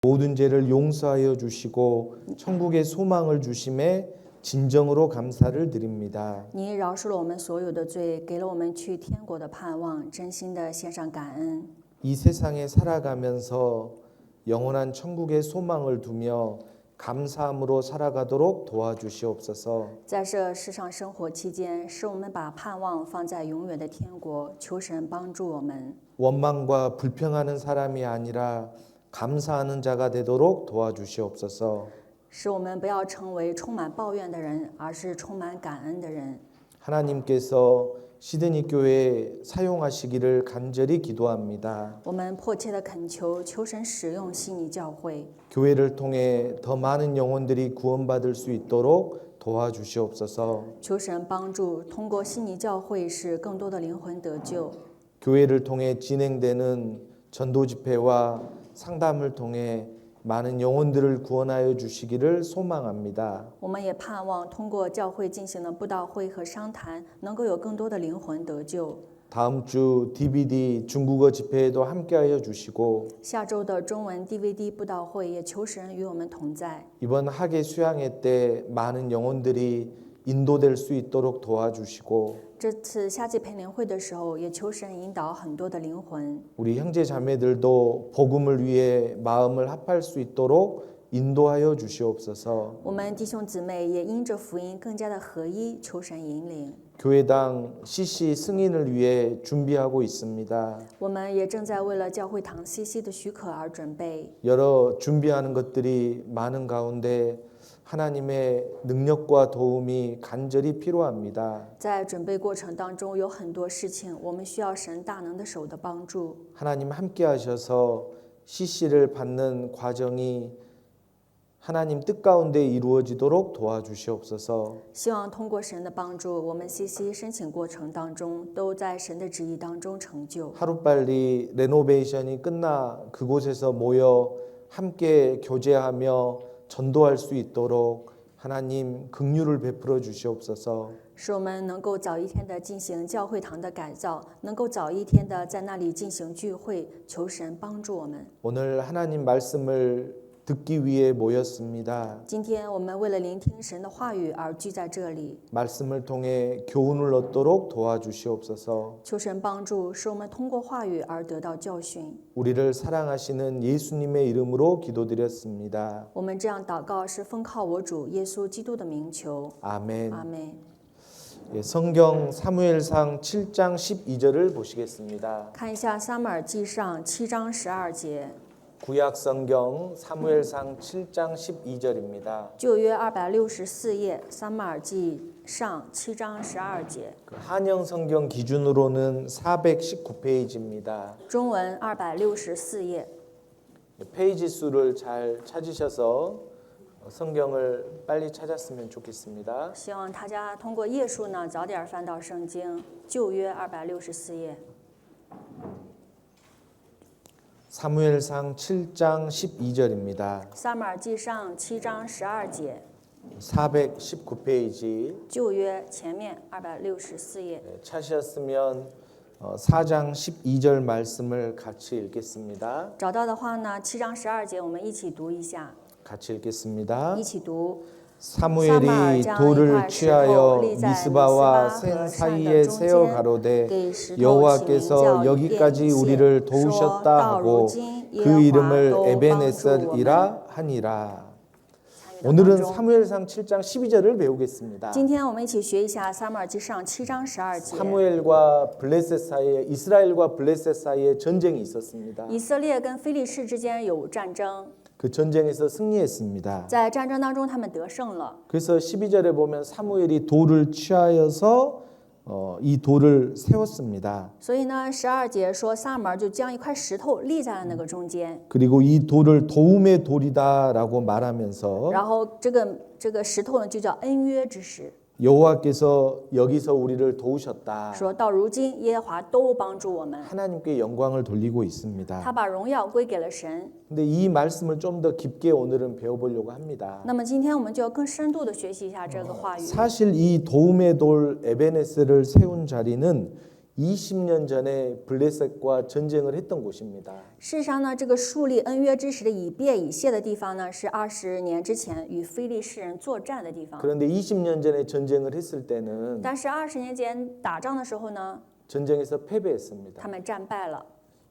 모든 죄를 용서하여 주시고 천국의 소망을 주심에 진정으로 감사를 드립니다. 你饶恕了我们所有的罪，给了我们去天国的盼望，真心的献上感恩。 이 세상에 살아가면서 영원한 천국의 소망을 두며 감사함으로 살아가도록 도와주시옵소서. 在这世上生活期间，使我们把盼望放在永远的天国，求神帮助我们。 원망과 불평하는 사람이 아니라 감사하는 자가 되도록 도와주시옵소서. 使我们不要成为充满抱怨的人，而是充满感恩的人。 하나님께서 시드니 교회에 사용하시기를 간절히 기도합니다. 我们迫切的恳求，求神使用悉尼教会， 교회를 통해 더 많은 영혼들이 구원받을 수 있도록 도와주시옵소서. 求神帮助，通过悉尼教会使更多的灵魂得救。 교회를 통해 진행되는 전도 집회와 상담을 통해 많은 영혼들을 구원하여 주시기를 소망합니다. 我们也盼望通过教会进行的布道会和商谈，能够有更多的灵魂得救。 다음 주 DVD 중국어 집회에도 함께하여 주시고 下周的中文 DVD 布道会也求神与我们同在。 이번 학예 수양회 때 많은 영혼들이 인도될 수 있도록 도와주시고 这次夏季培灵会的时候，也求神引导很多的灵魂。 우리 형제 자매들도 복음을 위해 마음을 합할 수 있도록 인도하여 주시옵소서. 我们弟兄姊妹也因着福音更加的合一，求神引领。 교회당 CC 승인을 위해 준비하고 있습니다. 我们也正在为了教会堂 CC 的许可而准备。 여러 준비하는 것들이 많은 가운데 하나님의 능력과 도움이 간절히 필요합니다. 在准备过程当中有很多事情，我们需要神大能的手的帮助。 하나님 함께 하셔서 CC를 받는 과정이 하나님 뜻 가운데 이루어지도록 도와주시옵소서. 希望通过神的帮助，我们 CC 申请过程当中都在神的旨意当中成就。 하루빨리 레노베이션이 끝나 그곳에서 모여 함께 교제하며 전도할 수 있도록 하나님 긍휼을 베풀어 주시옵소서. 使我们能够早一天的进行教会堂的改造，能够早一天的在那里进行聚会，求神帮助我们。 오늘 하나님 말씀을 듣기 위해 모였습니다. 今天我们为了聆听神的话语而聚在这里， 말씀을 통해 교훈을 얻도록 도와주시옵소서. 求神帮助，使我们通过话语而得到教训。 우리를 사랑하시는 예수님의 이름으로 기도드렸습니다. 我们这样祷告是奉靠我主耶稣基督的名求。 아멘. 阿门。 예, 성경 사무엘상 7장 12절을 보시겠습니다. 看一下撒母耳记上7章12节， 구약 성경 사무엘상 7장 12절입니다. 旧约264页，撒母耳记上7章12节， 한영 성경 기준으로는 419페이지입니다. 中文264页。 페이지 수를 잘 찾으셔서 성경을 빨리 찾았으면 좋겠습니다. 希望大家通过页数呢，早点翻到圣经旧约264页。 사무엘상 7장 12절입니다. 撒母耳记上7章12节， 419페이지 旧约前面264页。 찾으셨으면 4장 12절 말씀을 같이 읽겠습니다. 找到的话呢，7章12节我们一起读一下， 같이 읽겠습니다. 一起读。 사무엘이 돌을 취하여 미스바와 센 사이에 세어 가로되 여호와께서 여기까지 우리를 도우셨다 하고 그 이름을 에벤에셀이라 하니라. 오늘은 사무엘상 7장 12절을 배우겠습니다. 今天我们一起学一下撒母耳记上7章12节。 사무엘과 블레셋 사이에 이스라엘과 블레셋 사이에 전쟁이 있었습니다. 以色列跟非利士之间有战争， 그 전쟁에서 승리했습니다. 在战争当中他们得胜了。 그래서 12절에 보면 사무엘이 돌을 취하여서 이 돌을 세웠습니다. 所以呢，12节说撒母耳就将一块石头立在了那个中间， 그리고 이 돌을 도움의 돌이다라고 말하면서 然后这个石头呢就叫恩约之石， 여호와께서 여기서 우리를 도우셨다. 说到如今耶和华都帮助我们， 하나님께 영광을 돌리고 있습니다. 他把荣耀归给了神。 근데 이 말씀을 좀 더 깊게 오늘은 배워보려고 합니다. 那么今天我们就要更深度的学习一下这个话语。 사실 이 도움의 돌 에베네스를 세운 자리는 20년 전에 블레셋과 전쟁을 했던 곳입니다. 事实上呢，这个树立恩约之时的以便以谢的地方呢，是20年之前与非利士人作战的地方。 그런데 20년 전에 전쟁을 했을 때는 但是20年前打仗的时候呢， 전쟁에서 패배했습니다. 他们战败了。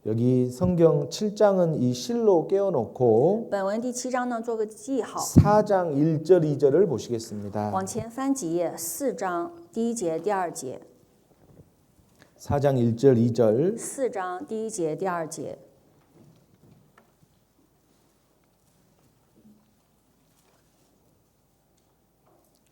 여기 성경 7장은 이 실로 떼어놓고 本文第7章呢，做个记号。 4장 1절 2절을 보시겠습니다. 往前翻几页，4章第1节、第2节。 4장 1절 2절 4章第1节、第2节。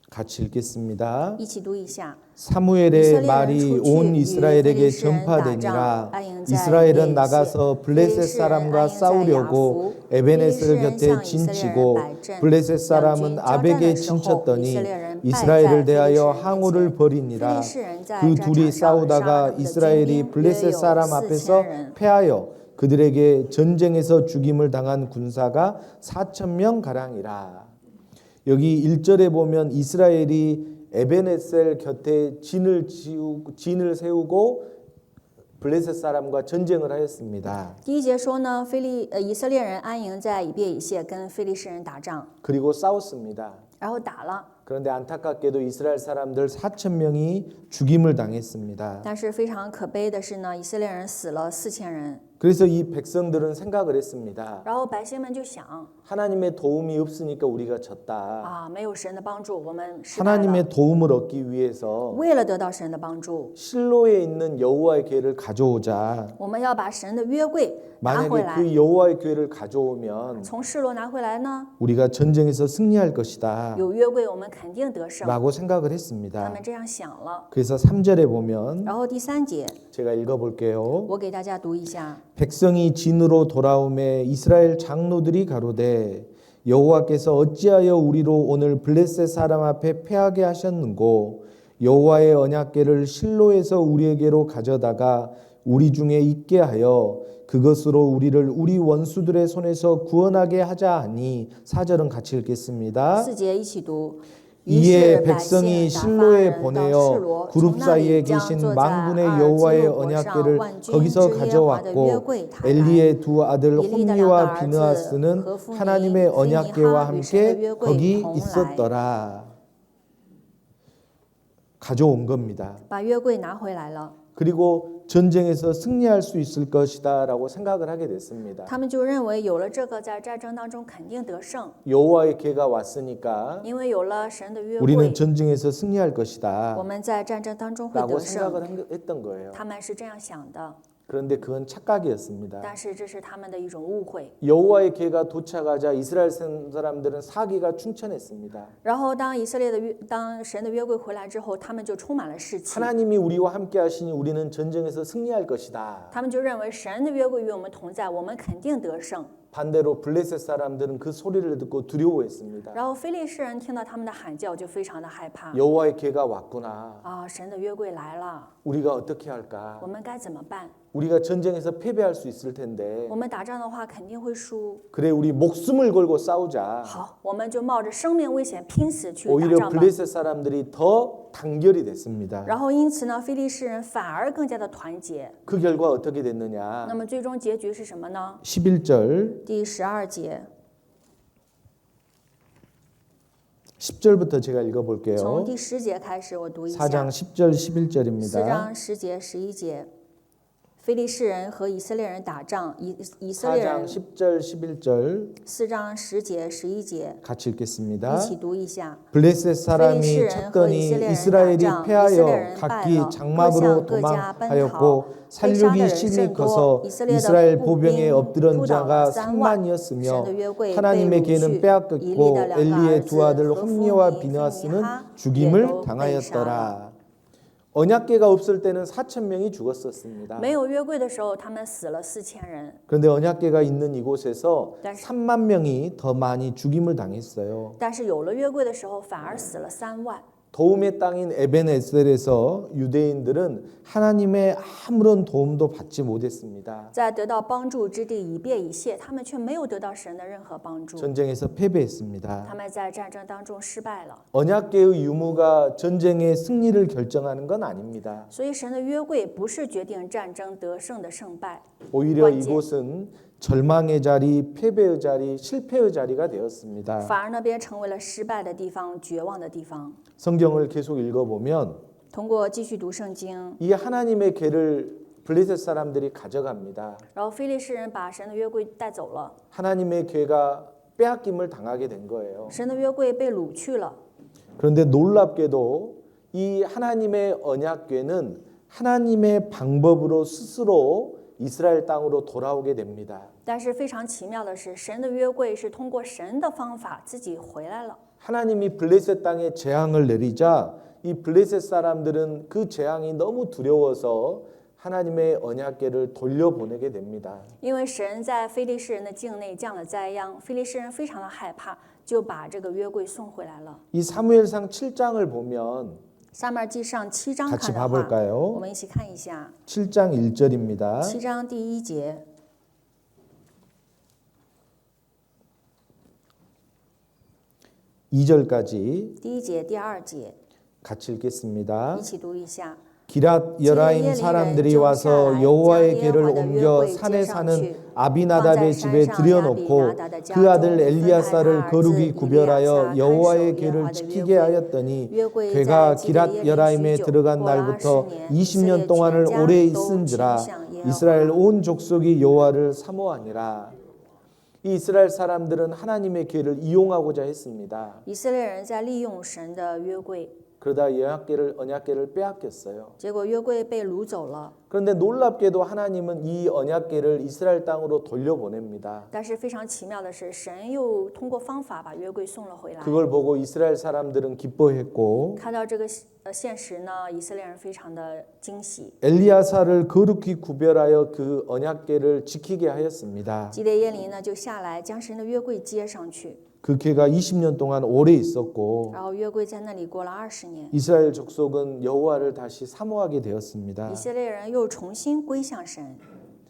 같이 읽겠습니다. 一起读一下。 사무엘의 말이 온 이스라엘에게 전파되니라. 이스라엘은 나가서 블레셋 사람과 싸우려고 에베네셀 곁에 진치고 블레셋 사람은 아벡에 진쳤더니 이스라엘을 대하여 항우를 벌이니라. 그 둘이 싸우다가 이스라엘이 블레셋 사람 앞에서 패하여 그들에게 전쟁에서 죽임을 당한 군사가 4,000명 가량이라. 여기 1절에 보면 이스라엘이 에베네셀 곁에 진을 세우고 블레셋 사람과 전쟁을 하였습니다. 第1节说呢，以色列人安营在以别以谢，跟非利士人打仗， 그리고 싸웠습니다. 然后打了。 그런데 안타깝게도 이스라엘 사람들 4,000명이 죽임을 당했습니다. 但是非常可悲的是呢，以色列人死了4000人。 그래서 이 백성들은 생각을 했습니다. 然后百姓们就想 하나님의 도움이 없으니까 우리가 졌다. 啊，没有神的帮助，我们失败了。 하나님의 도움을 얻기 위해서 为了得到神的帮助， 실로에 있는 여호와의 궤를 가져오자. 我们要把神的约柜拿回 만약에 来。 그 여호와의 궤를 가져오면 从示罗拿回来呢， 우리가 전쟁에서 승리할 것이다. 有约柜，我们肯定得胜。 라고 생각을 他 했습니다. 们这样想了。 그래서 3절에 보면 然后第3节， 제가 읽어볼게요. 我给大家读一下。 백성이 진으로 돌아오매 이스라엘 장로들이 가로되 여호와께서 어찌하여 우리로 오늘 블레셋 사람 앞에 패하게 하셨는고 여호와의 언약궤를 실로에서 우리에게로 가져다가 우리 중에 있게 하여 그것으로 우리를 우리 원수들의 손에서 구원하게 하자 하니 4절은 같이 읽겠습니다. 4节一起读。 이에 백성이 실로에 보내어 그룹 사이에 계신 만군의 여호와의 언약궤를 거기서 가져왔고 엘리의 두 아들 홈리와 비느하스는 하나님의 언약궤와 함께 거기 있었더라. 가져온 겁니다. 把约柜拿回来了。 그리고 전쟁에서 승리할 수 있을 것이다라고 생각을 하게 됐습니다. 他们就认为有了这个，在战争当中肯定得胜， 여호와의 궤가 왔으니까 因为有了神的约 우리는 柜， 전쟁에서 승리할 我 것이다 们在战争当中会 라고 得胜。 생각을 했던 거예요. 他们是这样想的， 그런데 그건 착각이었습니다. 但是这是他们的一种误会。 여호와의 궤가 도착하자 이스라엘 사람들은 사기가 충천했습니다. 然后当神的约柜回来之后，他们就充满了士气， 하나님이 우리와 함께 하시니 우리는 전쟁에서 승리할 것이다. 他们就认为神的约柜与我们同在，我们肯定得胜。 반대로 블레셋 사람들은 그 소리를 듣고 두려워했습니다. 然后非利士人听到他们的喊叫，就非常的害怕。 여호와의 궤가 왔구나. 啊，神的约柜来了， 우리가 어떻게 할까? 我们该怎么办？ 우리가 전쟁에서 패배할 수 있을 텐데. 我们打仗的话肯定会输。 그래 우리 목숨을 걸고 싸우자. 好，我们就冒着生命危险拼死去打 오히려 仗吧。 블레셋 사람들이 더 단결이 됐습니다. 然后因此呢，非利士人反而更加的团结。 그 결과 어떻게 됐느냐? 那么最终结局是什么呢？ 11절 第12节， 10절부터 제가 从 읽어볼게요. 第10节开始，我读一下。 4장 10절 4 11절입니다. 章10节、11节，非利士人和以色列人打仗，以色列 4장 人 10절 11절 4章10节、11节， 같이 一 읽겠습니다. 起读一下。 블레셋 사람이 쳤더니 이스라엘이 패하여 각기 장막으로 도망하였고 살육이 심히 커서 이스라엘 보병에 엎드런 자가 3만이었으며 하나님의 궤는 빼앗겼고 엘리의 두 아들 홈리와 비느하스는 죽임을 당하였더라. 언약궤가 없을 때는 4,000명이 죽었었습니다. 没有约柜的时候，他们死了4000人。 그런데 언약궤가 있는 이곳에서 3만 명이 더 많이 죽임을 당했어요. 但是有了约柜的时候，反而死了3万， 도움의 땅인 에벤에셀에서 유대인들은 하나님의 아무런 도움도 받지 못했습니다. 在得到帮助之地以便以谢，他们却没有得到神的任何帮助， 전쟁에서 패배했습니다. 他们在战争当中失败了。 언약궤의 유무가 전쟁의 승리를 결정하는 건 아닙니다. 所以神的约柜不是决定战争得胜的胜败， 오히려 关键 이곳은 절망의 자리, 패배의 자리, 실패의 자리가 되었습니다. 反而那边成为了失败的地方、绝望的地方。 성경을 계속 읽어보면 通过继续读圣经， 이 하나님의 궤를 블레셋 사람들이 가져갑니다. 然后非利士人把神的约柜带走了， 하나님의 궤가 빼앗김을 당하게 된 거예요. 神的约柜被掳去了。 그런데 놀랍게도 이 하나님의 언약궤는 하나님의 방법으로 스스로 이스라엘 땅으로 돌아오게 됩니다. 但是非常奇妙的是，神的约柜是通过神的方法自己回来了。 하나님이 블레셋 땅에 재앙을 내리자 이 블레셋 사람들은 그 재앙이 너무 두려워서 하나님의 언약궤를 돌려보내게 됩니다. 因为神在非利士人的境内降了灾殃，非利士人非常的害怕，就把这个约柜送回来了。 이 사무엘상 7장을 보면 撒母耳记上7章 같이 看的话， 봐볼까요? 我们一起看一下 7장 1절입니다. 7章第1节。 2절까지 第1节、第2节， 같이 읽겠습니다. 一起读一下。 기랏 여라임 사람들이 와서 여호와의 궤를 옮겨 산에 사는 아비나답의 집에 들여놓고 그 아들 엘리야사를 거룩히 구별하여 여호와의 궤를 지키게 하였더니 궤가 기랏 여라임에 들어간 날부터 20년 동안을 오래 있은지라 이스라엘 온 족속이 여호와를 사모하니라. 이 이스라엘 사람들은 하나님의 궤를 이용하고자 했습니다. 以色列人在利用神的约柜， 그러다 언약궤를 빼앗겼어요. 结果约柜被掳走了。 그런데 놀랍게도 하나님은 이 언약궤를 이스라엘 땅으로 돌려보냅니다. 但是非常奇妙的是，神又通过方法把约柜送了回来。 그걸 보고 이스라엘 사람들은 기뻐했고 看到这个现实呢，以色列人非常的惊喜。 엘리야사를 거룩히 구별하여 그 언약궤를 지키게 하였습니다. 基列耶琳呢就下来将神的约柜接上去， 그 궤가 20년 동안 오래 있었고 然后约柜在那里过了20年， 이스라엘 족속은 여호와를 다시 사모하게 되었습니다. 以色列人又重新归向神。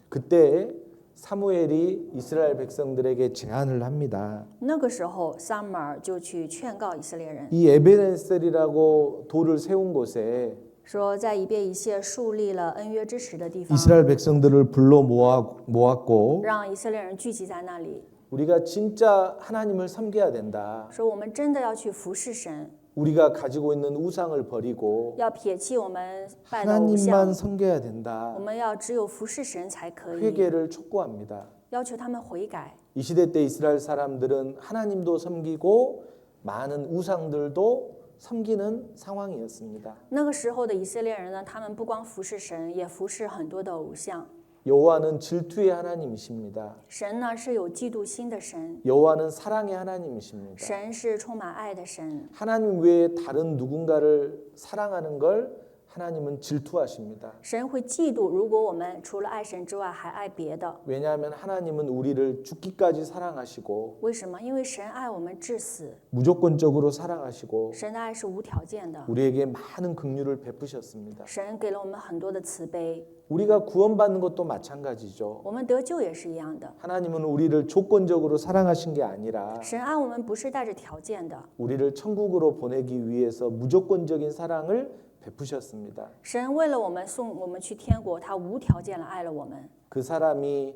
그때 사무엘이 이스라엘 백성들에게 제안을 합니다. 那个时候，撒母耳就去劝告以色列人， 이 에벤에셀이라고 돌을 세운 곳에 说在以便以谢树立了恩约之石的地方， 이스라엘 백성들을 불러 모았고 让以色列人聚集在那里， 우리가 진짜 하나님을 섬겨야 된다. 说我们真的要去服侍神， 우리가 가지고 있는 우상을 버리고 要撇弃我们拜的偶 하나님만 像， 섬겨야 된다. 我们要只有服侍神才可以， 회개를 촉구합니다. 要求他们悔改。 이 시대 때 이스라엘 사람들은 하나님도 섬기고 많은 우상들도 섬기는 상황이었습니다. 那个时候的以色列人呢，他们不光服侍神，也服侍很多的偶像。 여호와는 질투의 하나님이십니다. 神呢是有嫉妒心的神， 여호와는 사랑의 하나님이십니다. 神是充满爱的神。 하나님 외에 다른 누군가를 사랑하는 걸 하나님은 질투하십니다. 神会嫉妒，如果我们除了爱神之外还爱别的。 왜냐하면 하나님은 우리를 죽기까지 사랑하시고 为什么？因为神爱我们至死， 무조건적으로 사랑하시고 神的爱是无条件的， 우리에게 많은 긍휼을 베푸셨습니다. 神给了我们很多的慈悲。 우리가 구원받는 것도 마찬가지죠. 我们得救也是一样的， 하나님은 우리를 조건적으로 사랑하신 게 아니라 神爱我们不是带着条件的， 우리를 천국으로 보내기 위해서 무조건적인 사랑을 베푸셨습니다. 神为了我们送我们去天国，他无条件的爱了我们。 그 사람이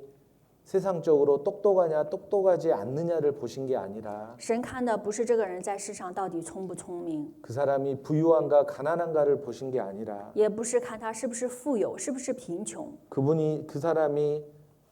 세상적으로 똑똑하냐 똑똑하지 않느냐를 보신 게 아니라 神看的不是这个人在世上到底聪不聪明， 그 사람이 부유한가 가난한가를 보신 게 아니라 也不是看他是不是富有，是不是贫穷， 그 사람이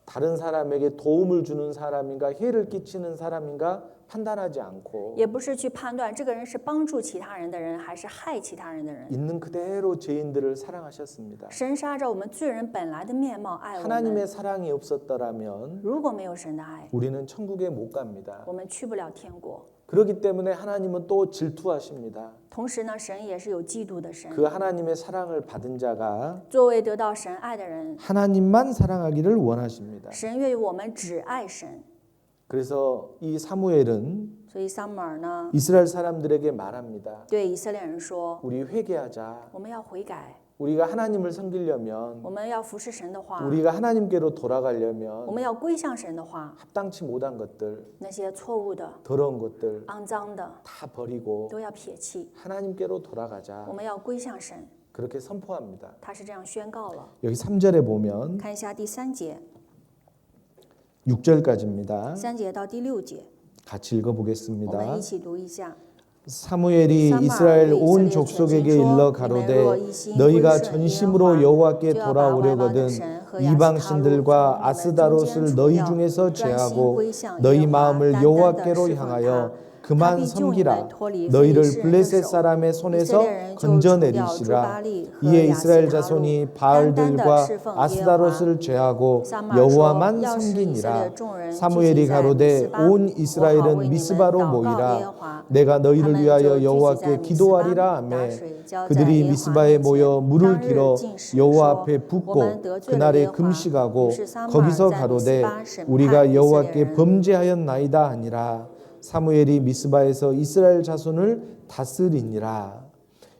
다른 사람에게 도움을 주는 사람인가 해를 끼치는 사람인가 판단하지 않고 也不是去判断这个人是帮助其他人的人还是害其他人的人。 있는 그대로 죄인들을 사랑하셨습니다. 神是按照我们罪人本来的面貌爱我们。 하나님의 사랑이 없었더라면 如果没有神的爱， 우리는 천국에 못 갑니다. 我们去不了天国。 그렇기 때문에 하나님은 또 질투하십니다. 同时呢，神也是有嫉妒的神。 그 하나님의 사랑을 받은 자가 作为得到神爱的人， 하나님만 사랑하기를 원하십니다. 神愿意我们只爱神。 그래서 이 사무엘은 所以撒母耳呢， 이스라엘 사람들에게 말합니다. 对以色列人说 우리 회개하자. 我们要悔改， 우리가 하나님을 섬기려면 我们要服侍神的话， 우리가 하나님께로 我 돌아가려면 们要归向神的话， 합당치 못한 것들, 那些错误的、 더러운 것들 肮脏的 다 버리고 都要撇弃， 하나님께로 돌아가자. 我们要归向神。 그렇게 선포합니다. 他是这样宣告了。 여기 3절에 보면 看一下第3节， 6절까지입니다. 3节到第6节， 같이 我们 읽어보겠습니다. 一起读一下。 사무엘이 이스라엘 온 족속에게 일러 가로되 너희가 전심으로 여호와께 돌아오려거든 이방 신들과 아스다롯을 너희 중에서 제하고 너희 마음을 여호와께로 향하여 그만 섬기라. 너희를 블레셋 사람의 손에서 건져내리시라. 이에 이스라엘 자손이 바알들과 아스다롯을 제하고 여호와만 섬기니라. 사무엘이 가로되 온 이스라엘은 미스바로 모이라. 내가 너희를 위하여 여호와께 기도하리라 하매 그들이 미스바에 모여 물을 길어 여호와 앞에 붓고 그날에 금식하고 거기서 가로되 우리가 여호와께 범죄하였나이다 하니라. 사무엘이 미스바에서 이스라엘 자손을 다스리니라.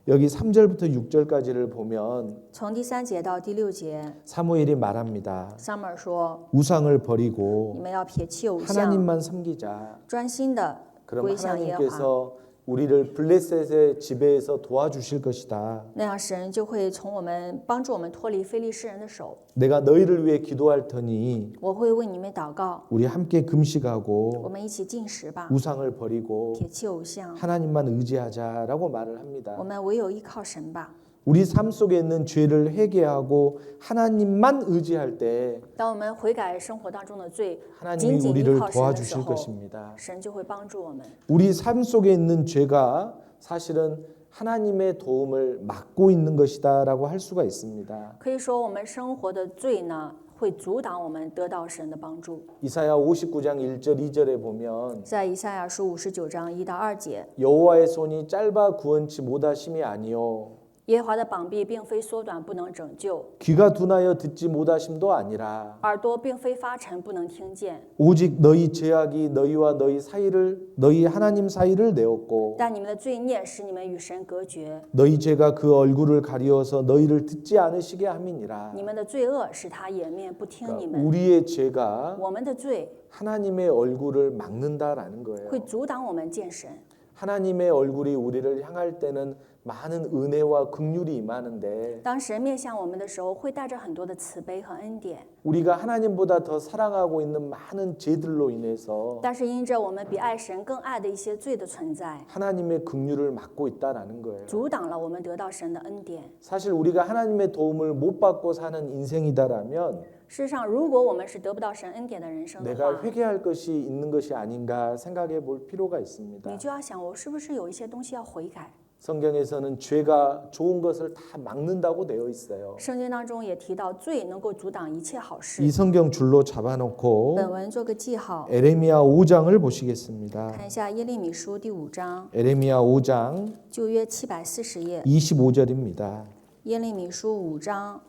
여기 3절부터 6절까지를 보면 从第3节到第6节， 사무엘이 말합니다. 撒母耳说 우상을 ：“你 버리고 们要撇弃偶像， 하나님만 섬기자. 专心的 그럼 归向耶和华。 하나님께서 우리를 블레셋의 지배에서 도와주실 것이다. 那样神就会从我们帮助我们脱离非利士人的手。 내가 너희를 위해 기도할 터니 我会为你们祷告， 우리 함께 금식하고 我们一起进食吧， 우상을 버리고 撇弃偶像， 하나님만 의지하자라고 말을 我 합니다. 们唯有依靠神吧。 우리 삶 속에 있는 죄를 회개하고 하나님만 의지할 때 当我们悔改生活当中的罪， 하나님이 紧紧依 우리를 靠神的时 도와주실 候， 것입니다. 神就会帮助我们。 우리 삶 속에 있는 죄가 사실은 하나님의 도움을 막고 있는 것이다라고 할 수가 있습니다. 可以说，我们生活的罪呢，会阻挡我们得到神的帮助。 이사야 59장 1절 2절에 보면 在以赛亚书59章1到2节， 여호와의 손이 짧아 구원치 못하심이 아니요 耶和华的膀臂并非缩短不能拯救， 귀가 둔하여 듣지 못하심도 아니라 耳朵并非发沉不能听见， 오직 너희 죄악이 너희와 너희 하나님 사이를 내었고 但你们的罪孽使你们与神隔绝， 너희 죄가 그 얼굴을 가리워서 너희를 듣지 않으시게 함이니라. 你们的罪恶使他掩面不听你 그러니까 们。 우리의 죄가 我们的罪 하나님의 얼굴을 막는다라는 거예요. 会阻挡我们见神。 하나님의 얼굴이 우리를 향할 때는 많은 은혜와 긍휼이 임하는데 当神面向我们的时候，会带着很多的慈悲和恩典， 우리가 하나님보다 더 사랑하고 있는 많은 죄들로 인해서 但是因着我们比爱神更爱的一些罪的存在， 하나님의 긍휼을 막고 있다라는 거예요. 阻挡了我们得到神的恩典。 사실 우리가 하나님의 도움을 못 받고 사는 인생이다라면 事实上，如果我们是得不到神恩典的人生的 내가 话， 회개할 것이 있는 것이 아닌가 생각해 볼 필요가 있습니다. 你就要想，我是不是有一些东西要悔改？ 성경에서는 죄가 좋은 것을 다 막는다고 되어 있어요. 圣经当中也提到，罪能够阻挡一切好事 이 。 성경 줄로 잡아놓고 本文做个记号， 에레미야 5장을 보시겠습니다. 看一下耶利米书第5章， 에레미야 5장 旧约740页， 25절입니다. 耶利米书5章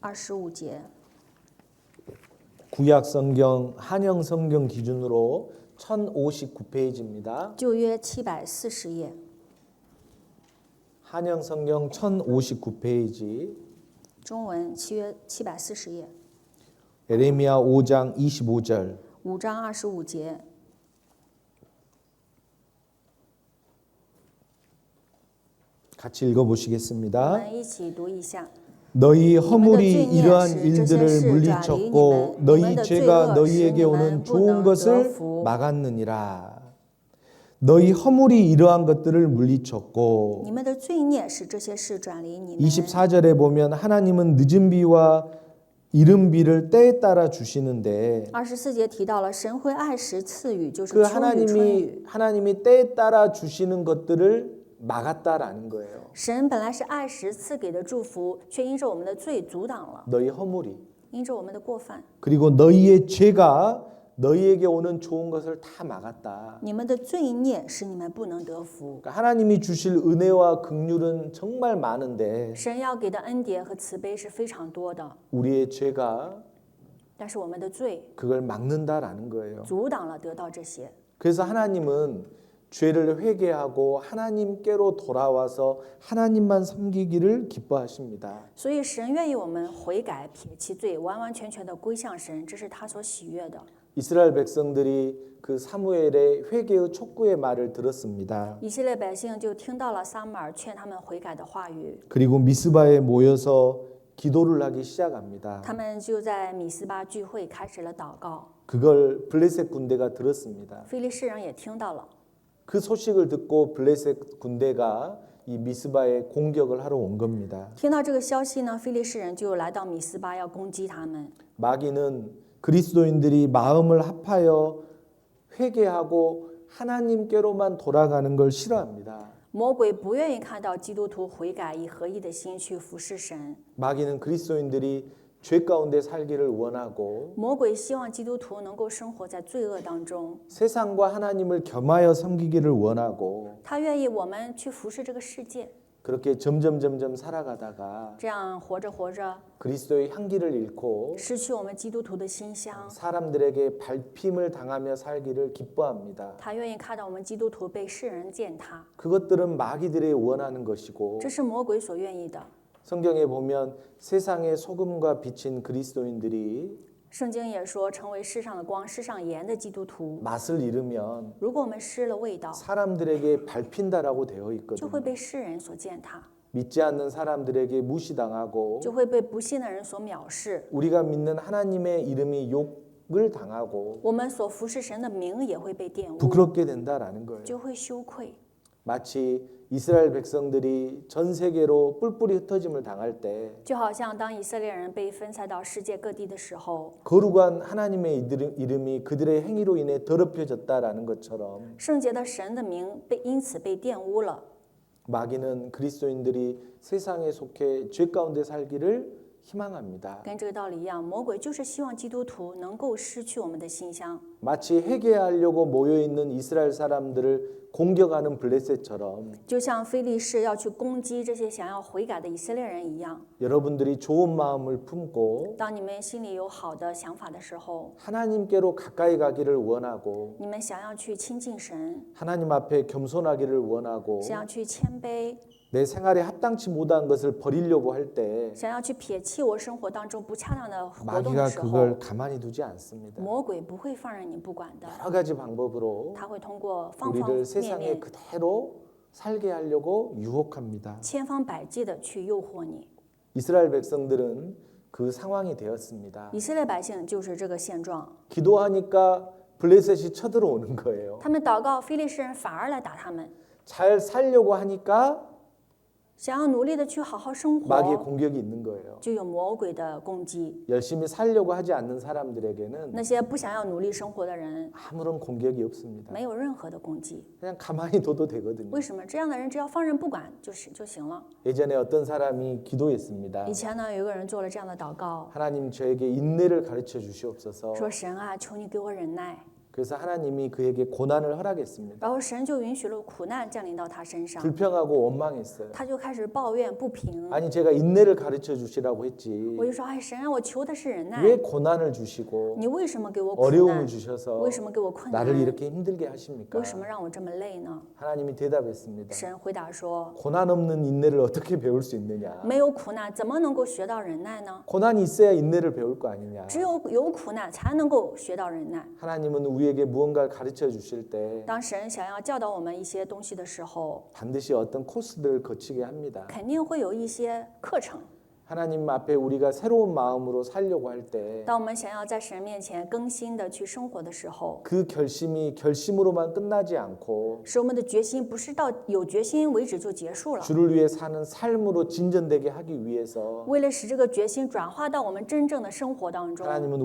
25节。 구약 성경 한영 성경 기준으로 1059페이지입니다. 旧约740页， 한영 성경 1059페이지 中文740页， 에레미야 5장 25절 5章25节。 같이 我 읽어보시겠습니다. 们一起读一下。 너희 허물이 이러한 일들을 물리쳤고 너희 죄가 너희에게 오는 좋은 것을 막았느니라. 너희 허물이 이러한 것들을 물리쳤고 你们的罪孽使这些事转离你们。 24절에 보면 하나님은 늦은 비와 이른 비를 때에 따라 주시는데 24节提到了神会按时赐予，就是 그 秋雨春雨。 하나님이 때에 따라 주시는 것들을 막았다라는 거예요. 神本来是按时赐给的祝福，却因着我们的罪阻挡了， 너희 허물이 因着我们的过犯， 그리고 너희의 죄가 너희에게 오는 좋은 것을 다 막았다. 你们的罪孽使你们不能得福。 그러니까 하나님이 주실 은혜와 긍휼은 정말 많은데 神要给的恩典和慈悲是非常多的， 우리의 죄가 但是我们的罪 그걸 막는다라는 거예요. 阻挡了得到这些。 그래서 하나님은 죄를 회개하고 하나님께로 돌아와서 하나님만 섬기기를 기뻐하십니다. 所以神愿意我们悔改，撇弃罪，完完全全的归向神，这是他所喜悦的。 이스라엘 백성들이 그 사무엘의 회개의 촉구의 말을 들었습니다. 以色列百姓就听到了撒母耳劝他们悔改的话语， 그리고 미스바에 모여서 기도를 하기 시작합니다. 他们就在米斯巴聚会开始了祷告。 그걸 블레셋 군대가 들었습니다. 非利士人也听到了， 그 소식을 듣고 블레셋 군대가 이 미스바에 공격을 하러 온 겁니다. 听到这个消息呢，非利士人就来到米斯巴要攻击他们。 마귀는 그리스도인들이 마음을 합하여 회개하고 하나님께로만 돌아가는 걸 싫어합니다. 魔鬼不愿意看到基督徒悔改，以合一的心去服侍神。 마귀는 그리스도인들이 죄 가운데 살기를 원하고 魔鬼希望基督徒能够生活在罪恶当中， 세상과 하나님을 겸하여 섬기기를 원하고 他愿意我们去服侍这个世界。 그렇게 점점 살아가다가 这样活着活着， 그리스도의 향기를 잃고 失去我们基督徒的馨香。 사람들에게 밟힘을 당하며 살기를 기뻐합니다. 他愿意看到我们基督徒被世人践踏， 그것들은 마귀들이 원하는 것이고 这是魔鬼所愿意的。 성경에 보면 세상의 소금과 빛인 그리스도인들이 圣经也说，成为世上的光、世上盐的基督徒， 맛을 잃으면 如果我们失了味道， 사람들에게 밟힌다라고 되어 就 있거든요. 会被世人所践踏， 믿지 않는 사람들에게 무시당하고 就会被不信的人所藐视。 우리가 믿는 하나님의 이름이 욕을 당하고 我们所服侍神的名也会被玷污， 부끄럽게 된다라는 거예요. 就会羞愧。 마치 이스라엘 백성들이 전 세계로 뿔뿔이 흩어짐을 당할 때 就好像当以色列人被分散到世界各地的时候， 거룩한 하나님의 이름이 그들의 행위로 인해 더럽혀졌다라는 것처럼 圣洁的神的名因此被玷污了。 마귀는 그리스도인들이 세상에 속해 죄 가운데 살기를 희망합니다. 跟这个道理一样，魔鬼就是希望基督徒能够失去我们的馨香， 마치 회개하려고 모여 있는 이스라엘 사람들을 공격하는 블레셋처럼 就像非利士要去攻击这些想要悔改的以色列人一样。 여러분들이 좋은 마음을 품고 当你们心里有好的想法的时候， 하나님께로 가까이 가기를 원하고 你们想要去亲近神， 하나님 앞에 겸손하기를 원하고 想要去谦卑， 내 생활에 합당치 못한 것을 버리려고 할 때 想要去撇弃我生活当中不恰当的活动 마귀가 的时候， 그걸 가만히 두지 않습니다. 魔鬼不会放任你不管的， 여러 가지 방법으로 他会通过方方 우리를 面 세상에 面、 그대로 살게 하려고 유혹합니다. 千方百计的去诱惑你。 이스라엘 백성들은 그 상황이 되었습니다. 以色列百姓就是这个现状， 기도하니까 블레셋이 쳐들어오는 거예요. 他们祷告，非利士人反而来打他们。 잘 살려고 하니까 想要努力的去好好生 마귀의 活， 공격이 있는 거예요. 就有魔鬼的攻击。 열심히 살려고 하지 않는 사람들에게는 那些不想要努力生活的人， 아무런 공격이 없습니다. 没有任何的攻击。 그냥 가만히 둬도 되거든요. 为什么？这样的人只要放任不管就行了。 예전에 어떤 사람이 기도했습니다. 以前呢，有一个人做了这样的祷告， 하나님 저에게 인내를 가르쳐 주시옵소서. 说：“神啊，求你给我忍耐。 그래서 하나님이 그에게 고난을 허락했습니다. 然后神就允许了苦难降临到他身上， 불평하고 원망했어요. 他就开始抱怨不平。 아니 제가 인내를 가르쳐 주시라고 했지. 我就说：“哎，神啊，我求的是忍耐， 왜 고난을 주시고 你为什么给我苦 어려움을 难？ 주셔서 为什么给我困难？ 나를 이렇게 힘들게 하십니까? 为什么让我这么累呢 하나님이 대답했습니다. ？”神回答说 고난 없는 인내를 어떻게 배울 수 있느냐? ：“没有苦难，怎么能够学到忍耐呢？ 고난이 있어야 인내를 배울 거 아니냐? 只有苦难才能够学到忍耐。 하나님은 우리에게 무언가를 가르쳐 주실 때 当神想要教导我们一些东西的时候， 반드시 어떤 코스들을 거치게 합니다. 肯定会有一些课程。 하나님 앞에 우리가 새로운 마음으로 살려고 할 때 当我们想要在神面前更新的去生活的时候， 그 결심이 결심으로만 끝나지 않고 使我们的决心不是到有决心为止就结束了。 주를 위해 사는 삶으로 진전되게 하기 위해서 为了使这个决心转化到我们真正的生活当中， 하나님은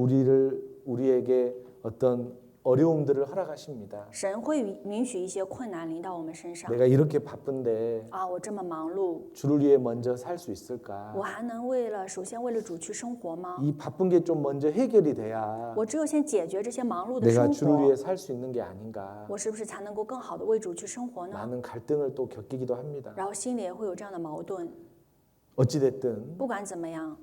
우리에게 어떤 어려움들을 허락하십니다. 神会允许一些困难临到我们身上。 내가 이렇게 바쁜데 啊，我这么忙碌， 주를 위해 먼저 살 수 있을까? 我还能首先为了主去生活吗？ 이 바쁜 게 좀 먼저 해결이 돼야 我只有先解决这些忙碌的 내가 生 주를 活， 위해 살 수 있는 게 아닌가? 我是不是才能够更好的为主去生活呢？ 많은 갈등을 또 겪기도 합니다. 然后心里也会有这样的矛盾。 어찌됐든 不管怎么样，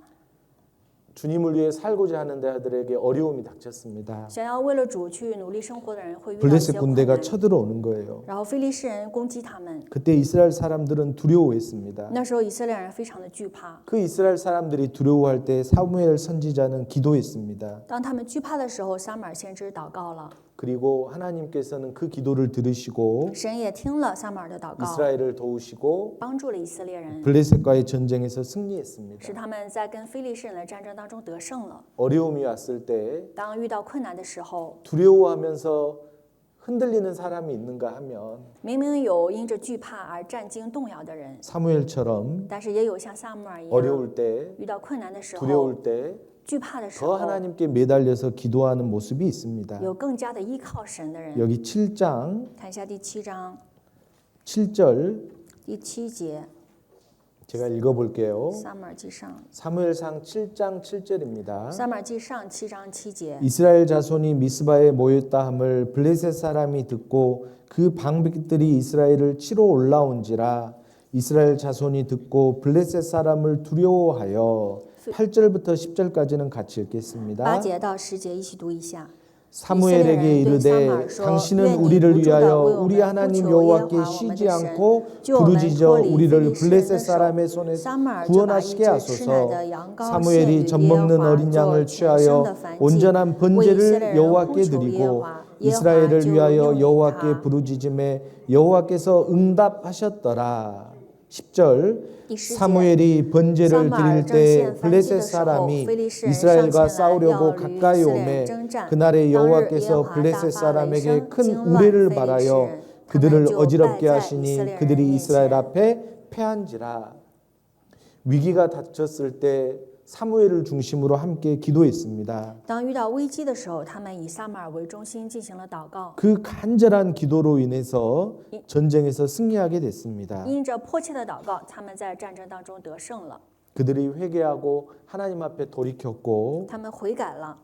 주님을 위해 살고자 하는 자들에게 어려움이 닥쳤습니다. 想要为了主去努力生活的人会遇到一 블레셋 些困 군대가 难， 쳐들어오는 거예요. 然后非利士人攻击他们。 그때 이스라엘 사람들은 두려워했습니다. 那时候以色列人非常的惧怕， 그 이스라엘 사람들이 두려워할 때 사무엘 선지자는 기도했습니다. 当他们惧怕的时候，撒母耳先知祷告了， 그리고 하나님께서는 그 기도를 들으시고 神也听了撒母耳的祷告， 이스라엘을 도우시고 帮助了以色列人， 블레셋과의 전쟁에서 승리했습니다. 使他们在跟非利士人的战争当中得胜了。 어려움이 왔을 때 当遇到困难的时候， 두려워하면서 흔들리는 사람이 있는가 하면 明明有因着惧怕而战惊动摇的人， 사무엘처럼 但是也有像撒母耳一样， 어려울 때 遇到困难的时候， 두려울 때 惧怕的时 더 候， 하나님께 매달려서 기도하는 모습이 있습니다. 有更加的依靠神的人。 여기 7장 看一下第7章 7절 第7节， 제가 읽어볼게요. 撒母耳记上， 사무엘상 7장 7절입니다. 撒母耳记上7章7节。 이스라엘 자손이 미스바에 모였다 함을 블레셋 사람이 듣고 그 방백들이 이스라엘을 치러 올라온지라 이스라엘 자손이 듣고 블레셋 사람을 두려워하여 8절부터 10절까지는 같이 8 읽겠습니다. 节到10节一起读一下。 사무엘에게 이르되 당신은 우리를 위하여 우리 하나님 여호와께 쉬지 않고 부르짖어 우리를 블레셋 사람의 손에서 구원하시게 하소서. 사무엘이 젖먹는 어린 양을 취하여 온전한 번제를 여호와께 드리고 이스라엘을 위하여 여호와께 부르짖음에 여호와께서 응답하셨더라. 10절 사무엘이 번제를 드릴 때 블레셋 사람이 이스라엘과 싸우려고 가까이 오매 그날에 여호와께서 블레셋 사람에게 큰 우레를 말하여 그들을 어지럽게 하시니 그들이 이스라엘 앞에 패한지라. 위기가 닥쳤을 때 사무엘을 중심으로 함께 기도했습니다. 当遇到危机的时候，他们以撒母耳为中心进行了祷告。 그 간절한 기도로 인해서 전쟁에서 승리하게 됐습니다. 因着迫切的祷告，他们在战争当中得胜了。 그들이 회개하고 하나님 앞에 돌이켰고 他们悔改了，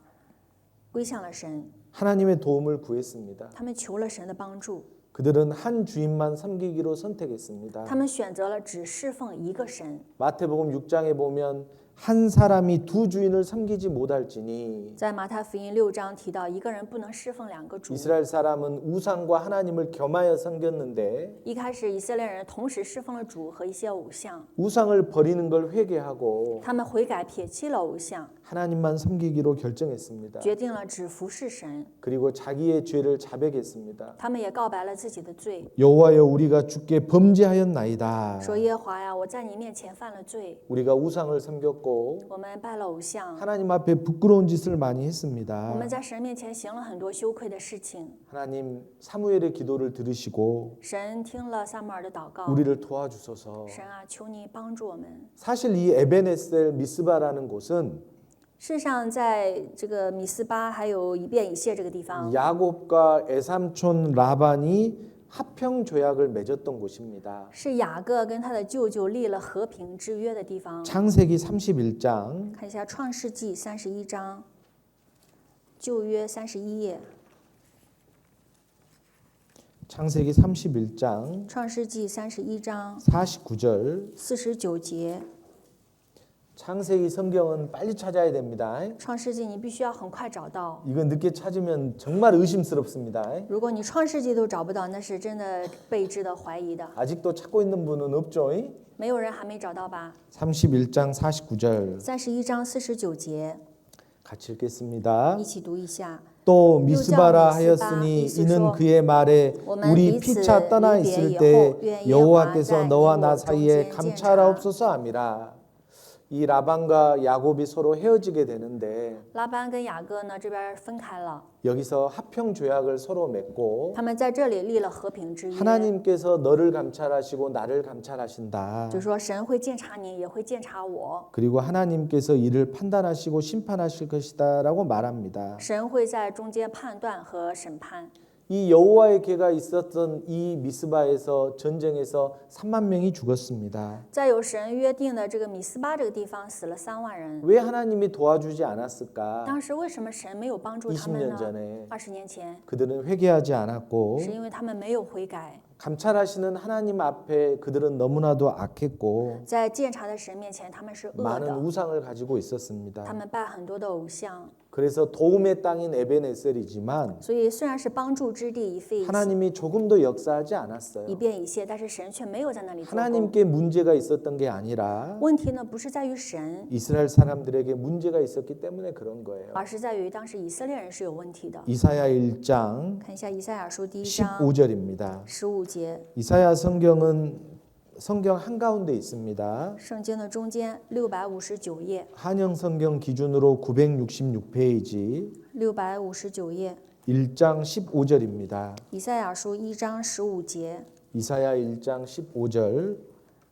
归向了神， 하나님의 도움을 구했습니다. 他们求了神的帮助， 그들은 한 주인만 섬기기로 선택했습니다. 他们选择了只侍奉一个神。 마태복음 6장에 보면 한 사람이 두 주인을 섬기지 못할지니 在马太福音6章提到，一个人不能侍奉两个主。 이스라엘 사람은 우상과 하나님을 겸하여 섬겼는데 一开始以色列人同时侍奉了主和一些偶像， 우상을 버리는 걸 회개하고 他们悔改撇弃了偶像， 하나님만 섬기기로 결정했습니다. 决定了只服侍神。 그리고 자기의 죄를 자백했습니다. 他们也告白了自己的罪， 여호와여 우리가 주께 범죄하였나이다. 说耶和华呀，我在你面前犯了罪， 우리가 우상을 섬겼고 我们拜了偶像， 하나님 앞에 부끄러운 짓을 많이 我 했습니다. 们在神面前行了很多羞愧的事情。 하나님 사무엘의 기도를 들으시고 神听了撒母耳的祷告， 우리를 도와주소서. 神啊，求你帮助我们。 사실 이 에베네셀 미스바라는 곳은 事实上，在这个米斯巴还有以便以谢这个地方， 야곱과 애삼촌 라반이 합평 조약을 맺었던 곳입니다. 是雅各跟他的舅舅立了和平之约的地方。 창세기 31장 看一下创世纪31章，旧约31页， 창세기 31장 创世纪31章 49절 49节。 창세기 성경은 빨리 찾아야 됩니다. 创世纪你必须要很快找到， 이건 늦게 찾으면 정말 의심스럽습니다. 如果你创世纪都找不到，那是真的被值得怀疑的。 아직도 찾고 있는 분은 없죠? 没有人还没找到吧？ 31장 49절 31章49节， 같이 읽겠습니다. 一起读一下。 또 미스바라 하였으니 이는 그의 말에 우리 피차 떠나 있을 때 여호와께서 너와 나 사이에 감찰하옵소서 함이라. 이 라반과 야곱이 서로 헤어지게 되는데 拉班跟雅各呢这边分开了， 여기서 합평 조약을 서로 맺고 他们在这里立了和平之约， 하나님께서 너를 감찰하시고 나를 감찰하신다. 就说神会鉴察你，也会鉴察我， 그리고 하나님께서 이를 판단하시고 심판하실 것이다라고 말합니다. 神会在中间判断和审判。 이 여호와의 계가 있었던 이 미스바에서 전쟁에서 3만 명이 죽었습니다. 在有神约定的这个米斯巴这个地方死了3万人， 왜 하나님이 도와주지 않았을까? 当时为什么神没有帮助他们 20년 呢？ 전에 20年前， 그들은 회개하지 않았고 是因为他们没有悔改， 감찰하시는 하나님 앞에 그들은 너무나도 악했고 在鉴察的神面前，他们是恶 많은 的， 우상을 가지고 他 있었습니다. 们拜很多的偶像。 그래서 도움의 땅인 에베네셀이지만 所以虽然是帮助之地以费以 하나님이 조금도 역사하지 않았어요. 以便以谢，但是神却没有在那里做工。 하나님께 문제가 있었던 게 아니라 问题呢，不是在于神， 이스라엘 사람들에게 문제가 있었기 때문에 그런 거예요. 而是在于当时以色列人是有问题的。 이사야 1장 看一下以赛亚书第1章 15절입니다. 15节， 이사야 성경은 성경 한가운데 있습니다. 圣经的中间659页， 한영 성경 기준으로 966페이지 659页， 1장 15절입니다. 以赛亚书1章15节， 이사야 1장 15절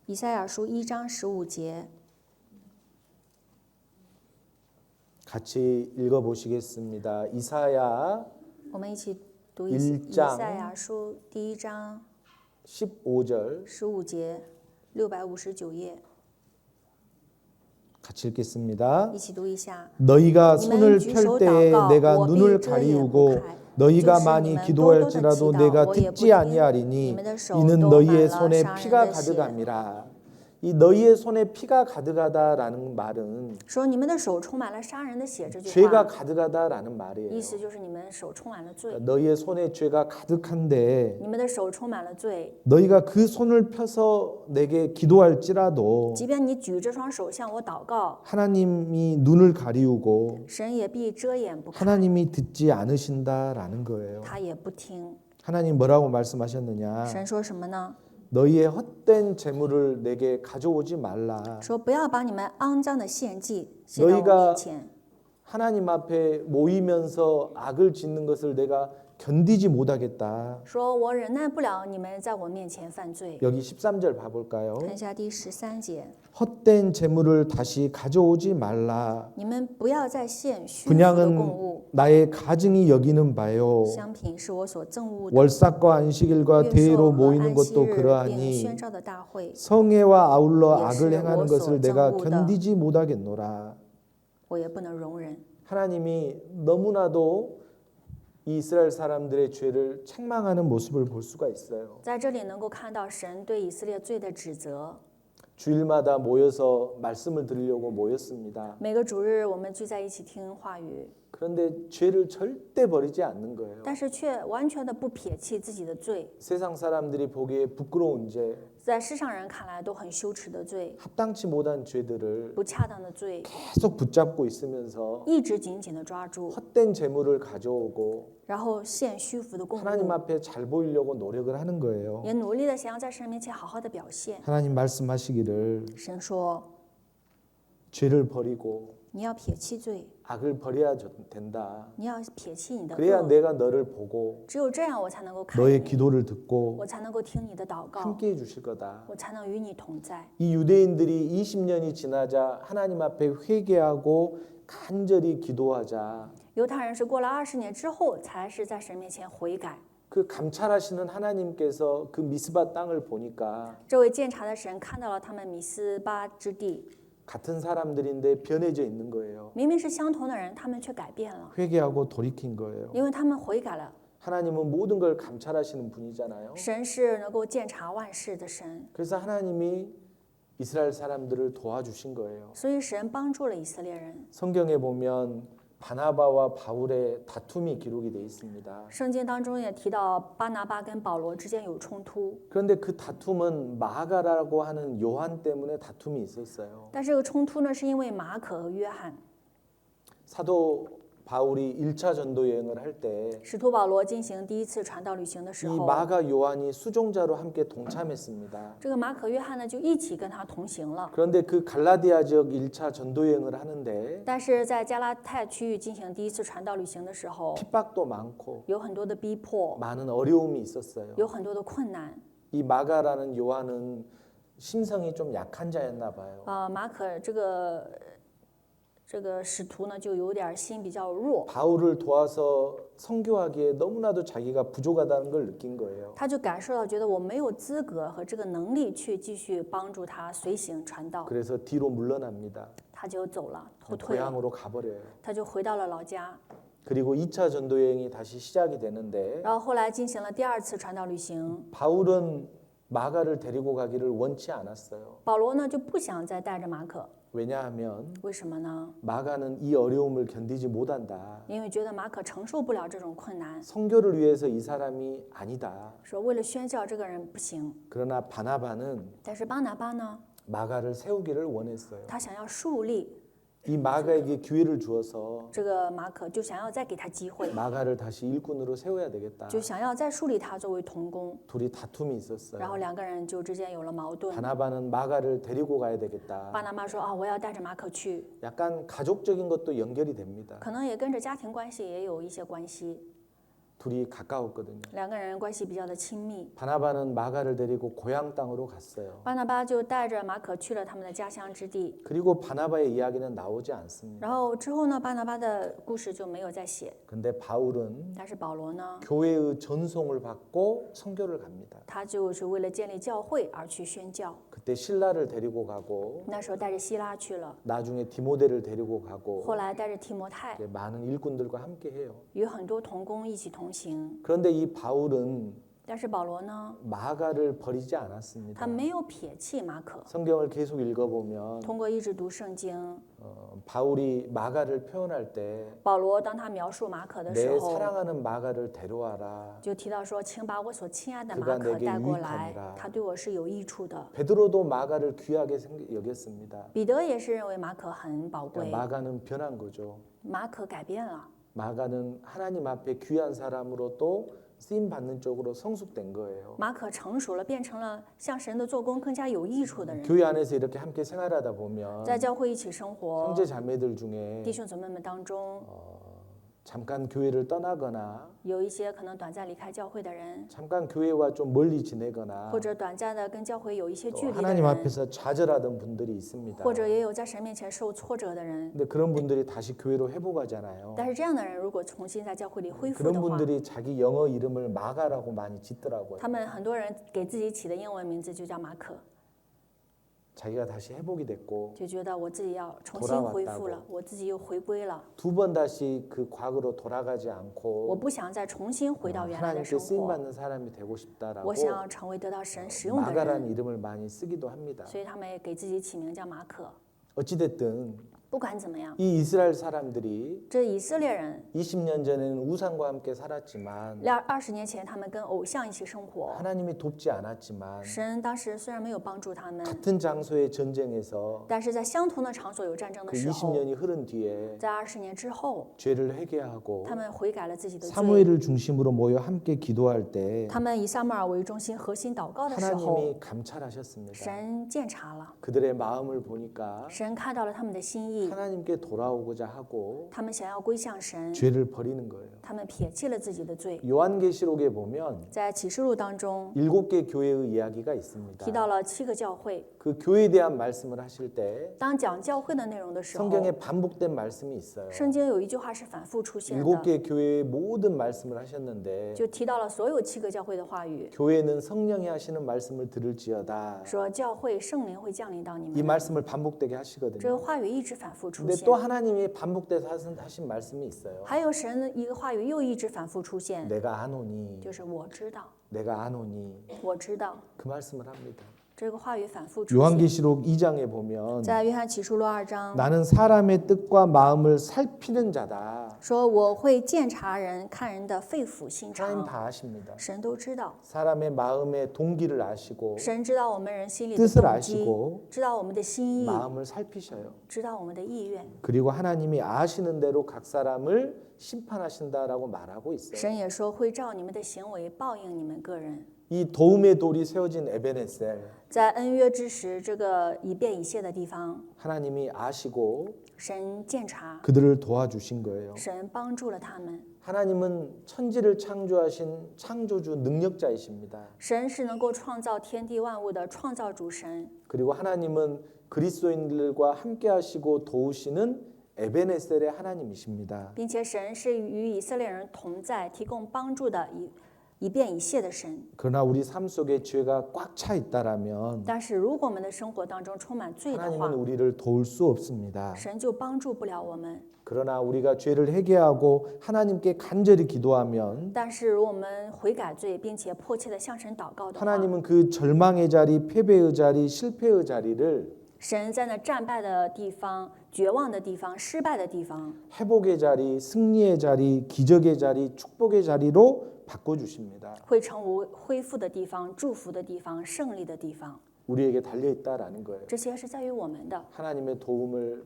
以赛亚书1章15节， 같이 읽어보시겠습니다. 이사야 我们一起读1以章赛亚书第1章 15절 15节，659页， 같이 읽겠습니다. 一起读一下。 너희가 你们 손을 举 펼 手 때에 祷告， 내가 我必 눈을 遮掩不 가리우고 开。 너희가 就是 많이 你们多多的祈 기도할지라도 祷， 내가 我也不 듣지 听。你 아니하리니 们的手 이는 都 너희의 满了 손에 杀人 피가 的血。 가득함이라. 이 너희의 손에 피가 가득하다라는 말은 说你们的手充满了杀人的血，这句 죄가 话 가득하다라는 말이에요. 意思就是你们手充满了罪， 너희의 손에 죄가 가득한데 你们的手充满了罪。 너희가 그 손을 펴서 내게 기도할지라도 即便你举这双手向我祷告， 하나님이 눈을 가리우고 神也必遮掩不开， 하나님이 듣지 않으신다라는 거예요. 他也不听。 하나님 뭐라고 말씀하셨느냐? 神说什么呢？ 너희의 헛된 재물을 내게 가져오지 말라. 说不要把你们肮脏的献祭献到我 너희가 面前。 하나님 앞에 모이면서 악을 짓는 것을 내가 견디지 못하겠다. 说我忍耐不了你们在我面前犯罪。 여기 13절 봐볼까요? 看一下第13节， 헛된 재물을 다시 가져오지 말라. 你们不要再献虚浮的供 분양은 物， 나의 가증이 여기는 바요. 香品是我所憎恶的。 월삭과 안식일과 月 대회로 朔和 모이는 安息 것도 日并 그러하니 宣召的大会， 성회와 아울러 예, 악을 행하는 시 것을 워서 내가 정우다. 견디지 못하겠노라. 我也不能容忍。 하나님이 너무나도 이 이스라엘 사람들의 죄를 책망하는 모습을 볼 수가 있어요. 在这里能够看到神对以色列罪的指责。 주일마다 모여서 말씀을 들으려고 모였습니다. 每个主日我们聚在一起听话语， 그런데 죄를 절대 버리지 않는 거예요. 但是却完全的不撇弃自己的罪， 세상 사람들이 보기에 부끄러운 죄, 在世上人看来都很羞耻的罪， 합당치 못한 죄들을 不恰当的罪， 계속 붙잡고 있으면서 一直紧紧的抓住， 헛된 재물을 가져오고 然后献虚浮的供 하나님 物， 앞에 잘 보이려고 노력을 하는 거예요. 也努力的想要在神面前好好的表现。 하나님 말씀하시기를 神说 죄를 버리고 你要撇弃罪， 악을 버려야 된다. 你要撇弃你的 그래야 恶， 내가 너를 보고 只有这样我才能够看 너의 你， 기도를 듣고 我才能够听你的祷告， 함께 해주실 거다. 我才能与你同在。 이 유대인들이 20년이 지나자 하나님 앞에 회개하고 간절히 기도하자 犹太人是过了20年之后，才是在神面前悔改。 그 감찰하시는 하나님께서 그 미스바 땅을 보니까 这位鉴察的神看到了他们米斯巴之地， 같은 사람들인데 변해져 있는 거예요. 明明是相同的人，他们却改变了， 회개하고 돌이킨 거예요. 因为他们悔改了。 하나님은 모든 걸 감찰하시는 분이잖아요. 神是能够鉴察万事的神， 그래서 하나님이 이스라엘 사람들을 도와주신 거예요. 所以神帮助了以色列人。 성경에 보면 바나바와 바울의 다툼이 기록이 되어 있습니다. 圣经当中也提到巴拿巴跟保罗之间有冲突， 그런데 그 다툼은 마가라고 하는 요한 때문에 다툼이 있었어요. 但这个冲突呢，是因为马可和约翰。 사도 바울이 1차 전도 여행을 할 때 이 使徒保罗进行第一次传道旅行的时候， 마가 요한이 수종자로 함께 동참했습니다. 这个马可约翰呢就一起跟他同行了。 그런데 그 갈라디아 지역 1차 전도 여행을 하는데 但是在加拉太区域进行第一次传道旅行的时候， 핍박도 많고 有很多的逼迫， 많은 어려움이 있었어요. 有很多的困难。 이 마가라는 요한은 심성이 좀 약한 자였나 봐요. 马可这个使徒呢，就有点心比较弱， 바울을 도와서 선교하기에 너무나도 자기가 부족하다는 걸 느낀 거예요. 他就感受到觉得我没有资格和这个能力去继续帮助他随行传道， 그래서 뒤로 물러납니다. 他就走了，后退了， 고향으로 가버려요. 他就回到了老家。 그리고 2차 전도 여행이 다시 시작이 되는데 然后后来进行了第二次传道旅行， 바울은 마가를 데리고 가기를 원치 않았어요. 保罗呢就不想再带着马可， 왜냐하면 为什么呢？ 마가는 이 어려움을 견디지 못한다. 因为觉得马可承受不了这种困难， 선교를 위해서 이 사람이 아니다. 说为了宣教这个人不行。 그러나 바나바는 但是巴拿巴呢， 마가를 세우기를 원했어요. 他想要树立 이 마가에게 기회를 주어서 这个马可，就想要再给他机会， 마가를 다시 일꾼으로 세워야 되겠다. 就想要再树立他作为同工。 둘이 다툼이 然 있었어요. 后两个人就之间有了矛盾。 바나바는 마가를 데리고 가야 되겠다. 巴拿巴说啊，我要带着马可去， 약간 가족적인 것도 연결이 됩니다. 可能也跟着家庭关系也有一些关系， 둘이 가까웠거든요. 两个人关系比较的亲密。 바나바는 마가를 데리고 고향 땅으로 갔어요. 巴拿巴就带着马可去了他们的家乡之地。 그리고 바나바의 이야기는 나오지 않습니다. 然后之后呢，巴拿巴的故事就没有再写。 근데 바울은 但是保罗呢， 교회의 전송을 받고 선교를 갑니다. 他就是为了建立教会而去宣教。 그때 신라를 데리고 가고 那时候带着希拉去了， 나중에 디모데를 데리고 가고 后来带着提摩太， 많은 일꾼들과 함께 해요. 与很多同工一起同行。 그런데 이 바울은 但是保罗呢， 마가를 버리지 않았습니다. 他没有撇弃马可。 성경을 계속 읽어보면 通过一直读圣经， 바울이 마가를 표현할 때 保罗当他描述马可的时 내 候， 사랑하는 마가를 데려와라. 就提到说，请把我所亲爱的 그가 马可 내게 带过 유익하니라 来，他对我是有益处的。 베드로도 마가를 귀하게 여겼습니다. 彼得也是认为马可很宝贵， 마가는 변한 거죠. 马可改变了， 마가는 하나님 앞에 귀한 사람으로 또 쓰임 받는 쪽으로 성숙된 거예요. 马可成熟了，变成了向神的做工更加有益处的人。 교회 안에서 이렇게 함께 생활하다 보면 在教会一起生活， 형제 자매들 중에 弟兄姊妹们当中， 잠깐 교회를 떠나거나 有一些可能短暂离开教会的人， 잠깐 교회와 좀 멀리 지내거나 或者短暂的跟教会有一些 또 距离的 하나님 人， 앞에서 좌절하던 분들이 있습니다. 或者也有在神面前受挫折的人。 근데 그런 분들이 다시 교회로 회복하잖아요. 但是这样的人，如果重新在教会里恢复 그런 的话， 분들이 자기 영어 이름을 마가라고 많이 짓더라고요. 他们很多人给自己起的英文名字就叫马可， 자기가 다시 회복이 됐고 就觉得我自己要重新恢复了，我自己又回归了， 두 번 다시 그 과거로 돌아가지 我 않고 不想再重新回到原来的 하나님께 生 쓰임 活， 받는 사람이 되고 싶다라고 我想要成为得到神使用的 마가라는 人， 이름을 많이 쓰기도 합니다. 所以他们也给自己起名叫马可。 어찌됐든 不管怎么样， 이 이스라엘 사람들이 这以色列人 20년 전에는 우상과 함께 살았지만 20年前他们跟偶像一起生活， 하나님이 돕지 않았지만 神当时虽然没有帮助他们， 같은 장소의 전쟁에서 但是在相同的场所有战争的 그 时候， 20년이 흐른 뒤에 在20年之后， 죄를 회개하고 他们悔改了自己的罪。 사무엘을 중심으로 모여 함께 기도할 때 他们以撒母耳为中心核心祷告的时候， 하나님이 감찰하셨습니다. 神鉴察了， 그들의 마음을 보니까 神看到了他们的心意， 하나님께 돌아오고자 하고 他们想要归向神， 죄를 버리는 거예요. 他们撇弃了自己的罪。 요한계시록에 보면 在启示录当中 7개 교회의 이야기가 있습니다. 提到了7个教会， 그 교회에 대한 말씀을 하실 때 当讲教会的内容的时候， 성경에 반복된 말씀이 있어요. 圣经有一句话是反复出现的， 7개 교회의 모든 말씀을 하셨는데 就提到了所有7个教会的话语， 교회는 성령이 하시는 말씀을 들을지어다. 说教会圣灵会降临到你 이 们， 말씀을 반복되게 这个 하시거든요. 话语一直反复出 근데 现 또 。 하나님이 반복돼서 하신 말씀이 있어요. 还有神的一个话语又一直反复出现， 내가 아노니, 就是我知道， 내가 아노니. 我知道， 그 말씀을 합니다. 这个话语反复出现。 요한계시록 2장에 보면 在约翰启示录2章 나는 사람의 뜻과 마음을 살피는 자다. 说，我会鉴察人，看人的肺腑心 하나님 肠， 다 아십니다. 神都知道， 사람의 마음의 동기를 아시고 神知道我们人心里的 뜻을 动机， 아시고 知道我们的心意， 마음을 살피셔요. 知道我们的意愿。 그리고 하나님이 아시는 대로 각 사람을 심판하신다라고 말하고 있어요. 神也说会照你们的行为报应你们个人。 이 도움의 돌이 세워진 에베네셀 在恩约之时，这个以便以谢的地方， 하나님이 아시고 神鉴察， 그들을 도와주신 거예요. 神帮助了他们。 하나님은 천지를 창조하신 창조주 능력자이십니다. 神是能够创造天地万物的创造主神， 그리고 하나님은 그리스도인들과 함께 하시고 도우시는 에베네셀의 하나님이십니다. 并且神是与以色列人同在，提供帮助的一变一谢的神。 그러나 우리 삶 속에 죄가 꽉 차 있다라면 但是如果我们的生活当中充满罪的话， 하나님은 우리를 도울 수 없습니다. 神就帮助不了我们。 그러나 우리가 죄를 회개하고 하나님께 간절히 기도하면 但是如果我们悔改罪，并且迫切的向神祷告的话， 하나님은 그 절망의 자리, 패배의 자리, 실패의 자리를 神在那战败的地方、绝望的地方、失败的地方， 회복의 자리, 승리의 자리, 기적의 자리, 축복의 자리로 바꿔주십니다. 会成为恢复的地方、祝福的地方、胜利的地方。 우리에게 달려있다라는 거예요. 这些是在于我们的， 하나님의 도움을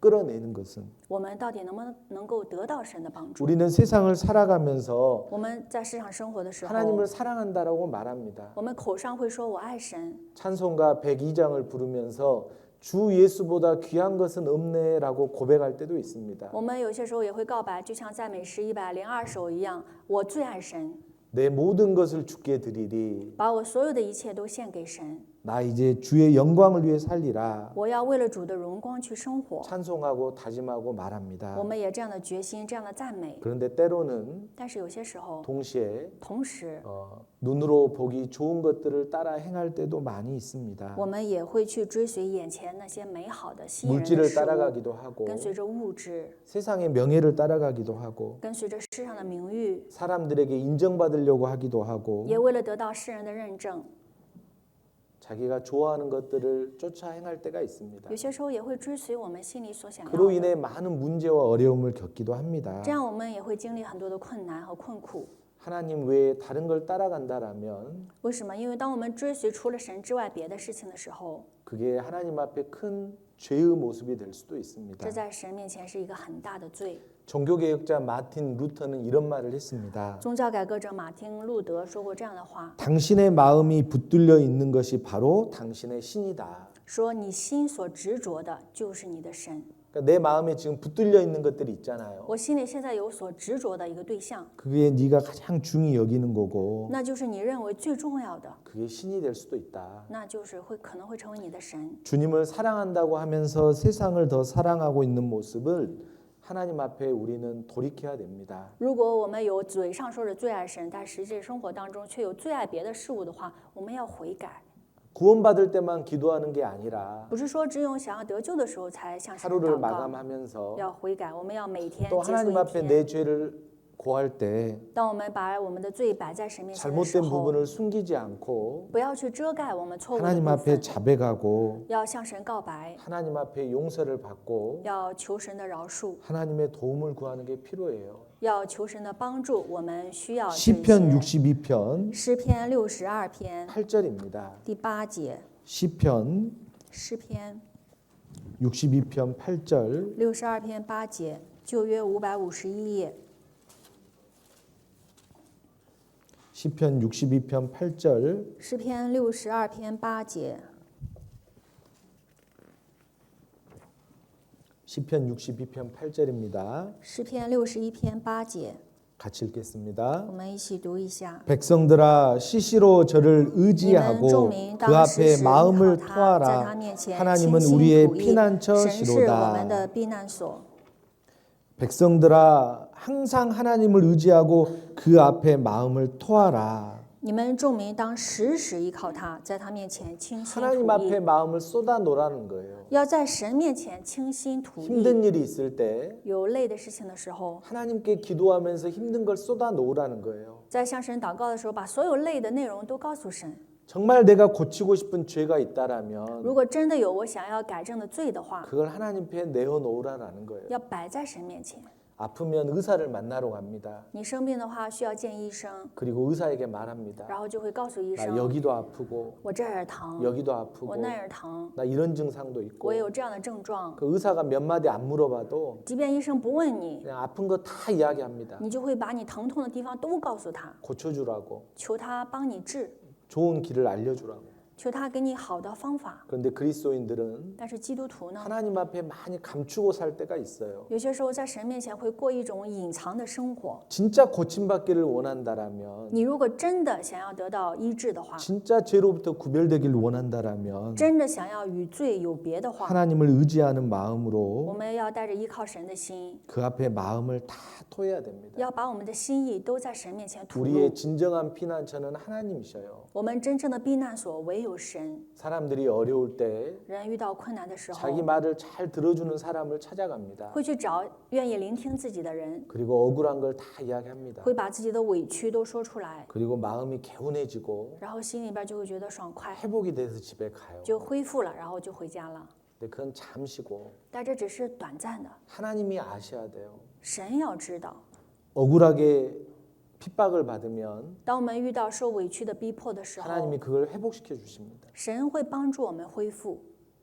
끌어내는 것은 我们到底能够得到神的帮助？ 우리는 세상을 살아가면서 我们在世上生活的时候， 하나님을 사랑한다라고 말합니다. 我们口上会说我爱神， 찬송가 102장을 부르면서 주 예수보다 귀한 것은 없네라고 고백할 때도 있습니다. 我们有些时候也会告白，就像赞美诗102首一样，我最爱神， 내 모든 것을 주께 드리리. 把我所有的一切都献给神。 나 이제 주의 영광을 위해 살리라. 我要为了主的荣光去生活。 찬송하고 다짐하고 말합니다. 我们也这样的决心，这样的赞美。 그런데 때로는 但是有些时候， 동시에 同时 눈으로 보기 좋은 것들을 따라 행할 때도 많이 있습니다. 我们也会去追随眼前那些美好的吸引人的 물질을 事物， 따라가기도 하고 跟随着物质， 세상의 명예를 따라가기도 하고 跟随着世上的名誉， 사람들에게 인정받으려고 하기도 하고 也为了得到世人的认证， 자기가 좋아하는 것들을 쫓아 행할 때가 있습니다. 有些时候也会追随我们心里所想要 그로 的。 인해 많은 문제와 어려움을 겪기도 합니다. 这样我们也会经历很多的困难和困苦。 하나님 외에 다른 걸 따라간다라면 为什么？因为当我们追随除了神之外别的事情的时候， 그게 하나님 앞에 큰 죄의 모습이 될 수도 있습니다. 这在神面前是一个很大的罪。 종교개혁자 마틴 루터는 이런 말을 했습니다. 宗教改革者马丁·路德说过这样的话， 당신의 마음이 붙들려 있는 것이 바로 당신의 신이다. 说你心所执着的就是你的神。 그러니까 내 마음에 지금 붙들려 있는 것들이 있잖아요. 我心里现在有所执着的一个对象， 그게 네가 가장 중히 여기는 거고 那就是你认为最重要的， 그게 신이 될 수도 있다. 那就是可能会成为你的神。 주님을 사랑한다고 하면서 세상을 더 사랑하고 있는 모습을 하나님 앞에 우리는 돌이켜야 됩니다. 如果我们有嘴上说着最爱神，但实际生活当中却有最爱别的事物的话，我们要悔改。 구원받을 때만 기도하는 게 아니라 不是说只有想要得救的时候才向神 하루를 祷告， 마감하면서 要悔改。我们要每天 또 结束 하나님 一 앞에 天。 내 죄를 고할 때 当我们把我们的罪摆在神面前的时 잘못된 候， 부분을 숨기지 않고 不要去遮盖我们错误的 하나님 部 앞에 分， 자백하고 要向神告白， 하나님 앞에 용서를 받고 要求神的饶恕， 하나님의 도움을 구하는 게 필요해요. 要求神的帮助。我们需要这 시편 些。 62편 诗篇62篇 8절입니다. 第8节， 시편 诗篇 62편 8절 62篇8节，旧约551页， 시편 62편 8절 诗篇62篇8节， 시편 62편 8절입니다. 诗篇61篇8节， 같이 읽겠습니다. 我们一起读一下。 백성들아 시시로 저를 你们众 의지하고 民 그 当时 앞에 时依 마음을 靠他，在他 토하라. 面前倾 하나님은 心 우리의 吐意，神是我们 피난처시로다. 的避难所。 백성들아 항상 하나님을 의지하고 그 앞에 마음을 토하라. 你们众民当时时依靠他，在他面前倾心 하나님 吐 앞에 意， 마음을 쏟아 놓으라는 거예요. 要在神面前倾心吐意。 힘든 일이 있을 때 有累的事情的时候， 하나님께 기도하면서 힘든 걸 쏟아 놓으라는 거예요. 在向神祷告的时候，把所有累的内容都告诉神。 정말 내가 고치고 싶은 죄가 있다라면 如果真的有我想要改正的罪的话， 그걸 하나님 앞에 내어 놓으라는 거예요. 要摆在神面前。 아프면 의사를 만나러 갑니다. 你生病的话，需要见医生， 그리고 의사에게 말합니다. 然后就会告诉医 나 生， 여기도 아프고 我这儿疼， 여기도 我 아프고 那儿疼， 나 이런 증상도 있고 我也有这样的症状。 그 의사가 몇 마디 안 물어봐도 即便医生不问你， 그냥 아픈 거 다 이야기합니다. 你就会把你疼痛的地方都告诉他， 고쳐주라고 求他帮你治， 좋은 길을 알려주라고. 求他给你好的方法。 그런데 그리스도인들은 但是基督徒呢， 하나님 앞에 많이 감추고 살 때가 있어요. 有些时候在神面前会过一种隐藏的生活。 진짜 고침받기를 원한다라면 你如果真的想要得到医治的话， 진짜 죄로부터 구별되길 원한다라면 真的想要与罪有别的话， 하나님을 의지하는 我 마음으로 们要带着依靠神的心， 그 앞에 마음을 다 토해야 됩니다. 要把我们的心意都在神面前吐露。 우리의 진정한 피난처는 하나님이셔요. 我们真正的避难所唯有神。 사람들이 어려울 때 人遇到困难的时候， 자기 말을 잘 들어주는 사람을 찾아갑니다. 会去找愿意聆听自己的人， 그리고 억울한 걸 다 이야기합니다. 会把自己的委屈都说出来， 그리고 마음이 개운해지고 然后心里边就会觉得爽快， 회복이 돼서 집에 가요. 就恢复了，然后就回家了。 근데 그건 잠시고 但这只是短暂的， 하나님이 아셔야 돼요. 神要知道， 억울하게 핍박을 받으면 当我们遇到受委屈的逼迫的时候， 하나님이 그걸 회복시켜 주십니다. 神会帮助我们恢复，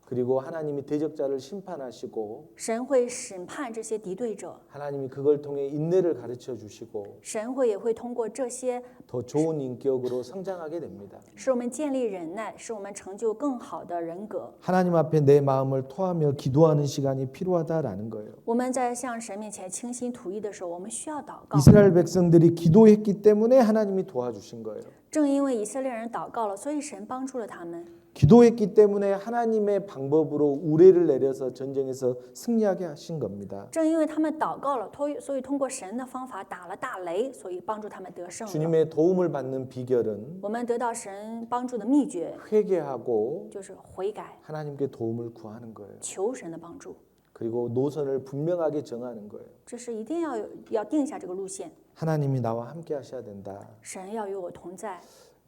그리고 하나님이 대적자를 심판하시고 神会审判这些敌对者， 하나님이 그걸 통해 인내를 가르쳐 주시고 神会也会通过这些 더 좋은 인격으로 성장하게 됩니다. 使我们建立忍耐，使我们成就更好的人格。 하나님 앞에 내 마음을 토하며 기도하는 시간이 필요하다라는 거예요. 我们在向神面前倾心吐意的时候，我们需要祷告。 이스라엘 백성들이 기도했기 때문에 하나님이 도와주신 거예요. 正因为以色列人祷告了，所以神帮助了他们。 기도했기 때문에 하나님의 방법으로 우레를 내려서 전쟁에서 승리하게 하신 겁니다. 正因为他们祷告了，所以通过神的方法打了大雷，所以帮助他们得胜了。 주님의 도움을 받는 비결은 我们得到神帮助的秘诀 회개하고 就是悔改， 하나님께 도움을 구하는 거예요. 求神的帮助。 그리고 노선을 분명하게 정하는 거예요. 这是一定要定下这个路线， 하나님이 나와 함께 하셔야 된다. 神要与我同在。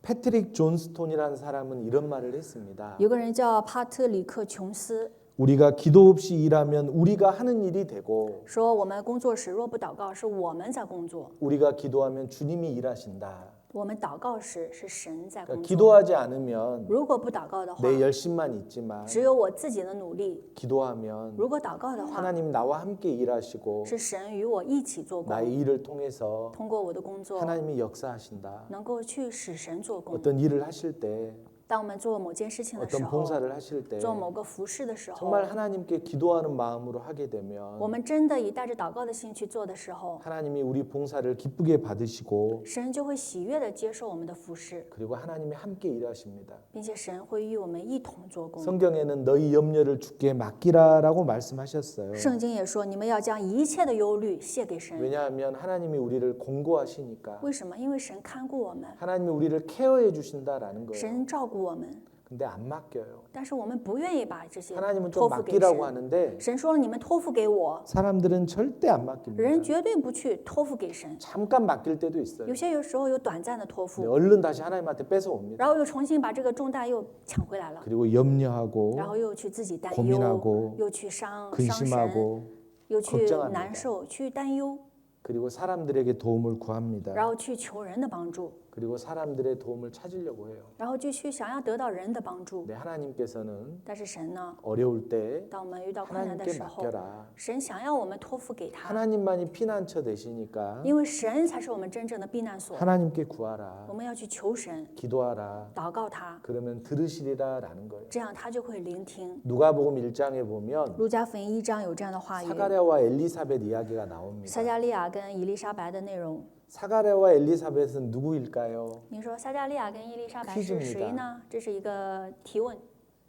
패트릭 존스톤이라는 사람은 이런 말을 했습니다. 有个人叫帕特里克·琼斯 우리가 기도 없이 일하면 우리가 하는 일이 되고 说：“我们工作时若不祷告，是我们在工作； 우리가 기도하면 주님이 일하신다. 我们祷告时是神在工 그러니까 作。 기도하지 않으면 如果不祷告的话， 내 열심만 있지만 只有我自己的努力； 기도하면 如果祷告的话， 하나님 나와 함께 일하시고 是神与我一起做工， 나의 일을 통해서 通过我的工作 하나님이 역사하신다. 能够去使神做工。 어떤 일을 하실 때 当我们做某件事情的时 어떤 候， 봉사를 하실 때 做某个服饰的时候， 정말 하나님께 기도하는 마음으로 하게 我 되면 们真的以带着祷告的心去做的时候， 하나님이 우리 봉사를 기쁘게 받으시고 神就会喜悦的接受我们的服饰， 그리고 하나님이 함께 일하십니다. 并且神会与我们一同做工。 성경에는 너희 염려를 주께 맡기라라고 말씀하셨어요. 圣经也说，你们要将一切的忧虑卸给神。 왜냐하면 하나님이 우리를 공고하시니까 为什么？因为神看顾我们， 하나님이 우리를 케어해 주신다라는 거예요. 神照顾我们， 근데 안 맡겨요. 但是我们不愿意把这些 하나님은 托 좀 付给 맡기라고 神。 하는데 神说了，你们托付给我， 사람들은 절대 안 人 맡깁니다. 绝对不去托付给神。 잠깐 맡길 때도 있어요. 有时候有短暂的托 근데 付， 얼른 다시 하나님한테 뺏어옵니다. 然后又重新把这个重担又抢回来了， 그리고 염려하고 然后又去自己担忧 고민하고 ，又去伤神， 근심하고 又去 걱정합니다 难受，去担忧， 그리고 사람들에게 도움을 구합니다. 然后去求人的帮助， 그리고 사람들의 도움을 찾으려고 해요. 然后就去想要得到人的帮助。 근데 하나님께서는 但是神呢， 어려울 때 当我们遇到困难的 하나님께 时候， 맡겨라. 神想要我们托付给他， 하나님만이 피난처 되시니까 因为神才是我们真正的避难所。 하나님께 구하라. 我们要去求神， 기도하라. 祷告他， 그러면 들으시리라라는 거예요. 这样他就会聆听。 누가복음 1장에 보면 路加福音1章有这样的话语， 사가랴와 엘리사벳 이야기가 나옵니다. 撒加利亚跟以利沙白的内容。 사가랴와 엘리사벳은 누구일까요? 您说撒加利亚跟伊丽莎白 퀴즈입니다 是谁呢？这是一个提问。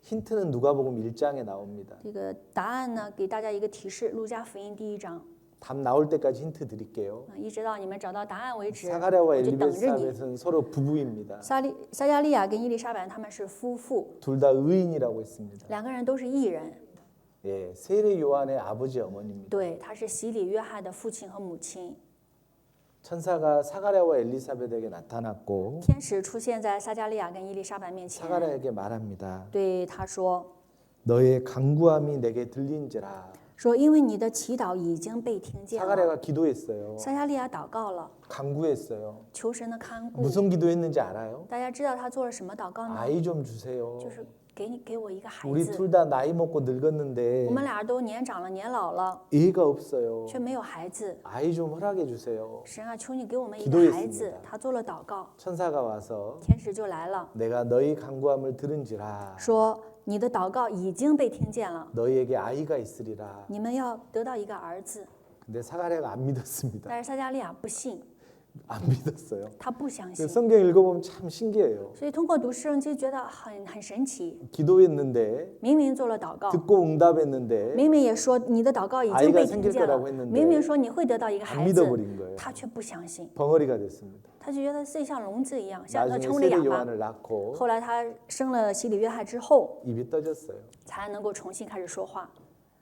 힌트는 누가복음 1장에 나옵니다. 这个答案呢，给大家一个提示：路加福音第1章。 답 나올 때까지 힌트 드릴게요. 一直到你们找到答案为止， 사가랴와 我就等着你。 엘리사벳은 서로 부부입니다. 撒加利亚跟伊丽莎白他们是夫妇， 둘 다 의인이라고 했습니다. 两个人都是义人。 예, 세례 요한의 아버지 어머니입니다. 对，他是洗礼约翰的父亲和母亲。 천사가 사가랴와 엘리사벳에게 나타났고 天使出现在撒加利亚跟伊丽莎白面前， 사가랴에게 말합니다. 对他说 너의 간구함이 내게 들린지라. 说，因为你的祈祷已经被听见了。 사가랴가 기도했어요. 撒加利亚祷告了， 간구했어요. 求神的看顾。 무슨 기도했는지 알아요? 大家知道他做了什么祷告呢？ 아이 좀 주세요. 就是给我一个孩 우리 子。 둘 다 나이 먹고 늙었는데 我们俩都年长了，年老了， 애가 없어요. 却没有孩子。 아이 좀 허락해 주세요. 神啊，求你给我们一 기도했습니다 个孩子。他做了祷告， 천사가 와서 天使就来了， 내가 너희 간구함을 들은지라 说你的祷告已经被听见了， 너희에게 아이가 있으리라. 你们要得到一个儿子。 근데 사가랴가 안 믿었습니다. 但是撒加利亚不信， 안 믿었어요. 他不相 그 信。 성경 읽어보면 참 신기해요. 所以通过读诗圣经，觉得很神奇。 기도했는데 明明做了祷告， 듣고 응답했는데 明明也说你的祷告已经 아이가 被听见 생길 了 거라고 했는데 ，明明说你会得到一个 안 孩子， 믿어버린 거예요. 他却不相信， 벙어리가 됐습니다. 他就觉得自己像聋子一样，像 나중에 成了哑 세례 巴。 요한을 낳고 后来他生了洗礼约翰之后， 입이 떠졌어요. 才能够重新开始说话。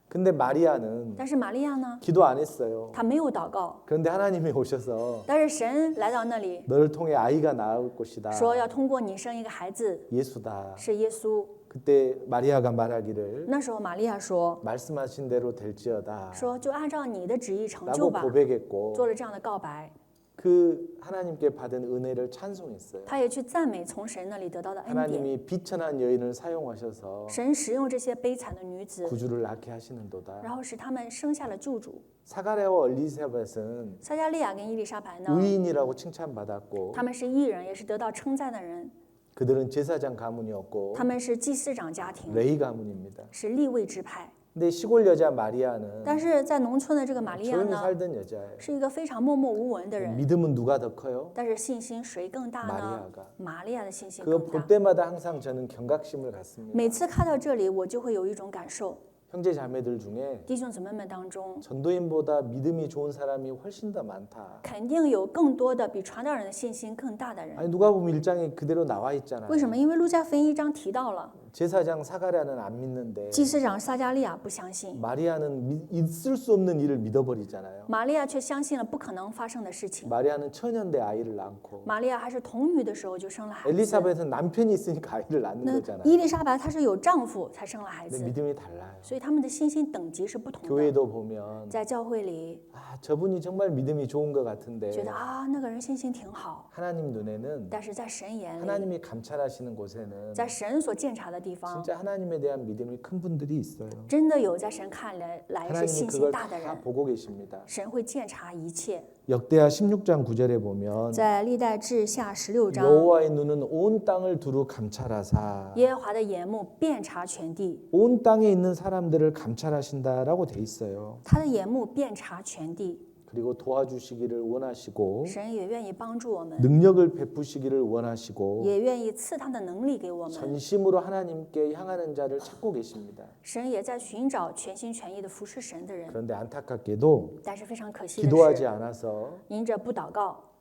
근데 마리아는 但是玛利亚呢， 기도 안 했어요. 她没有祷告， 그런데 하나님이 오셔서 但是神来到那里， 너를 통해 아이가 나올 것이다. 说要通过你生一个孩子， 예수다. 是耶稣。 그때 마리아가 말하기를 那时候玛利亚说， 말씀하신 대로 될지어다. 说就按照你的旨意成 라고 就吧， 고백했고 做了这样的告白。 그 하나님께 받은 은혜를 찬송했어요. 他也去赞美从神那里得到的恩典。 하나님이 비천한 여인을 사용하셔서 神使用这些悲惨的女子， 구주를 낳게 하시는도다. 然后使他们生下了救主。 사가랴와 엘리사벳은 撒加利亚跟伊丽莎白呢， 의인이라고 칭찬받았고 他们是义人，也是得到称赞的人。 그들은 제사장 가문이었고 他们是祭司长家庭， 레이 가문입니다. 是利未支派。 근데 시골 여자 마리아는 但是在农村的这个玛利亚 조용히 呢， 살던 여자예요. 是一个非常默默无闻的人。 믿음은 누가 더 커요? 但是信心谁更大呢？ 마리아가. 玛利亚的信心 그거 更 볼 大。 때마다 항상 저는 경각심을 갖습니다. 每次看到这里，我就会有一种感受， 형제 자매들 중에 弟兄姊妹们当中， 전도인보다 믿음이 좋은 사람이 훨씬 더 많다. 肯定有更多的比传道人的信心更大的人。 아니 누가 보면 1장에 그대로 나와 있잖아요. 为什么？因为路加福音1章提到了， 제사장 사가랴는 안 믿는데 祭司长撒加利亚不相信， 마리아는 있을 수 없는 일을 믿어버리잖아요. 玛利亚却相信了不可能发生的事情。 마리아는 처년대 아이를 낳고 玛利亚还是童女的时候就生了孩子。 엘리사벳은 남편이 있으니까 아이를 낳는 那 거잖아요. 伊丽莎白她是有丈夫才生了孩 근데 子， 믿음이 달라요. 所以他们的信心等级是不同的。 교회도 보면 在教会里 아 저분이 정말 믿음이 좋은 것 觉 같은데 得啊那个人信心挺好， 하나님 눈에는 但是在神眼里， 하나님이 감찰하시는 곳에는 在神所鉴察的地方， 진짜 하나님에 대한 믿음이 큰 분들이 있어요. 真的有在神看来是 하나님이 信心 그걸 大的 다 人， 보고 계십니다. 神会鉴察一切。 역대하 16장 9절에 보면 在历代志下16章， 여호와의 눈은 온 땅을 두루 감찰하사 耶和华的眼目遍察全地， 온 땅에 있는 사람들을 감찰하신다라고 돼 있어요. 他的眼目遍察全地， 그리고 도와주시기를 원하시고 神也愿意帮助我们， 능력을 베푸시기를 원하시고 也愿意赐他的能力给我们。 전심으로 하나님께 향하는 자를 찾고 계십니다. 神也在寻找全心全意的服侍神的人， 그런데 안타깝게도 但是非常可惜的 기도하지 是， 않아서 因着不祷告，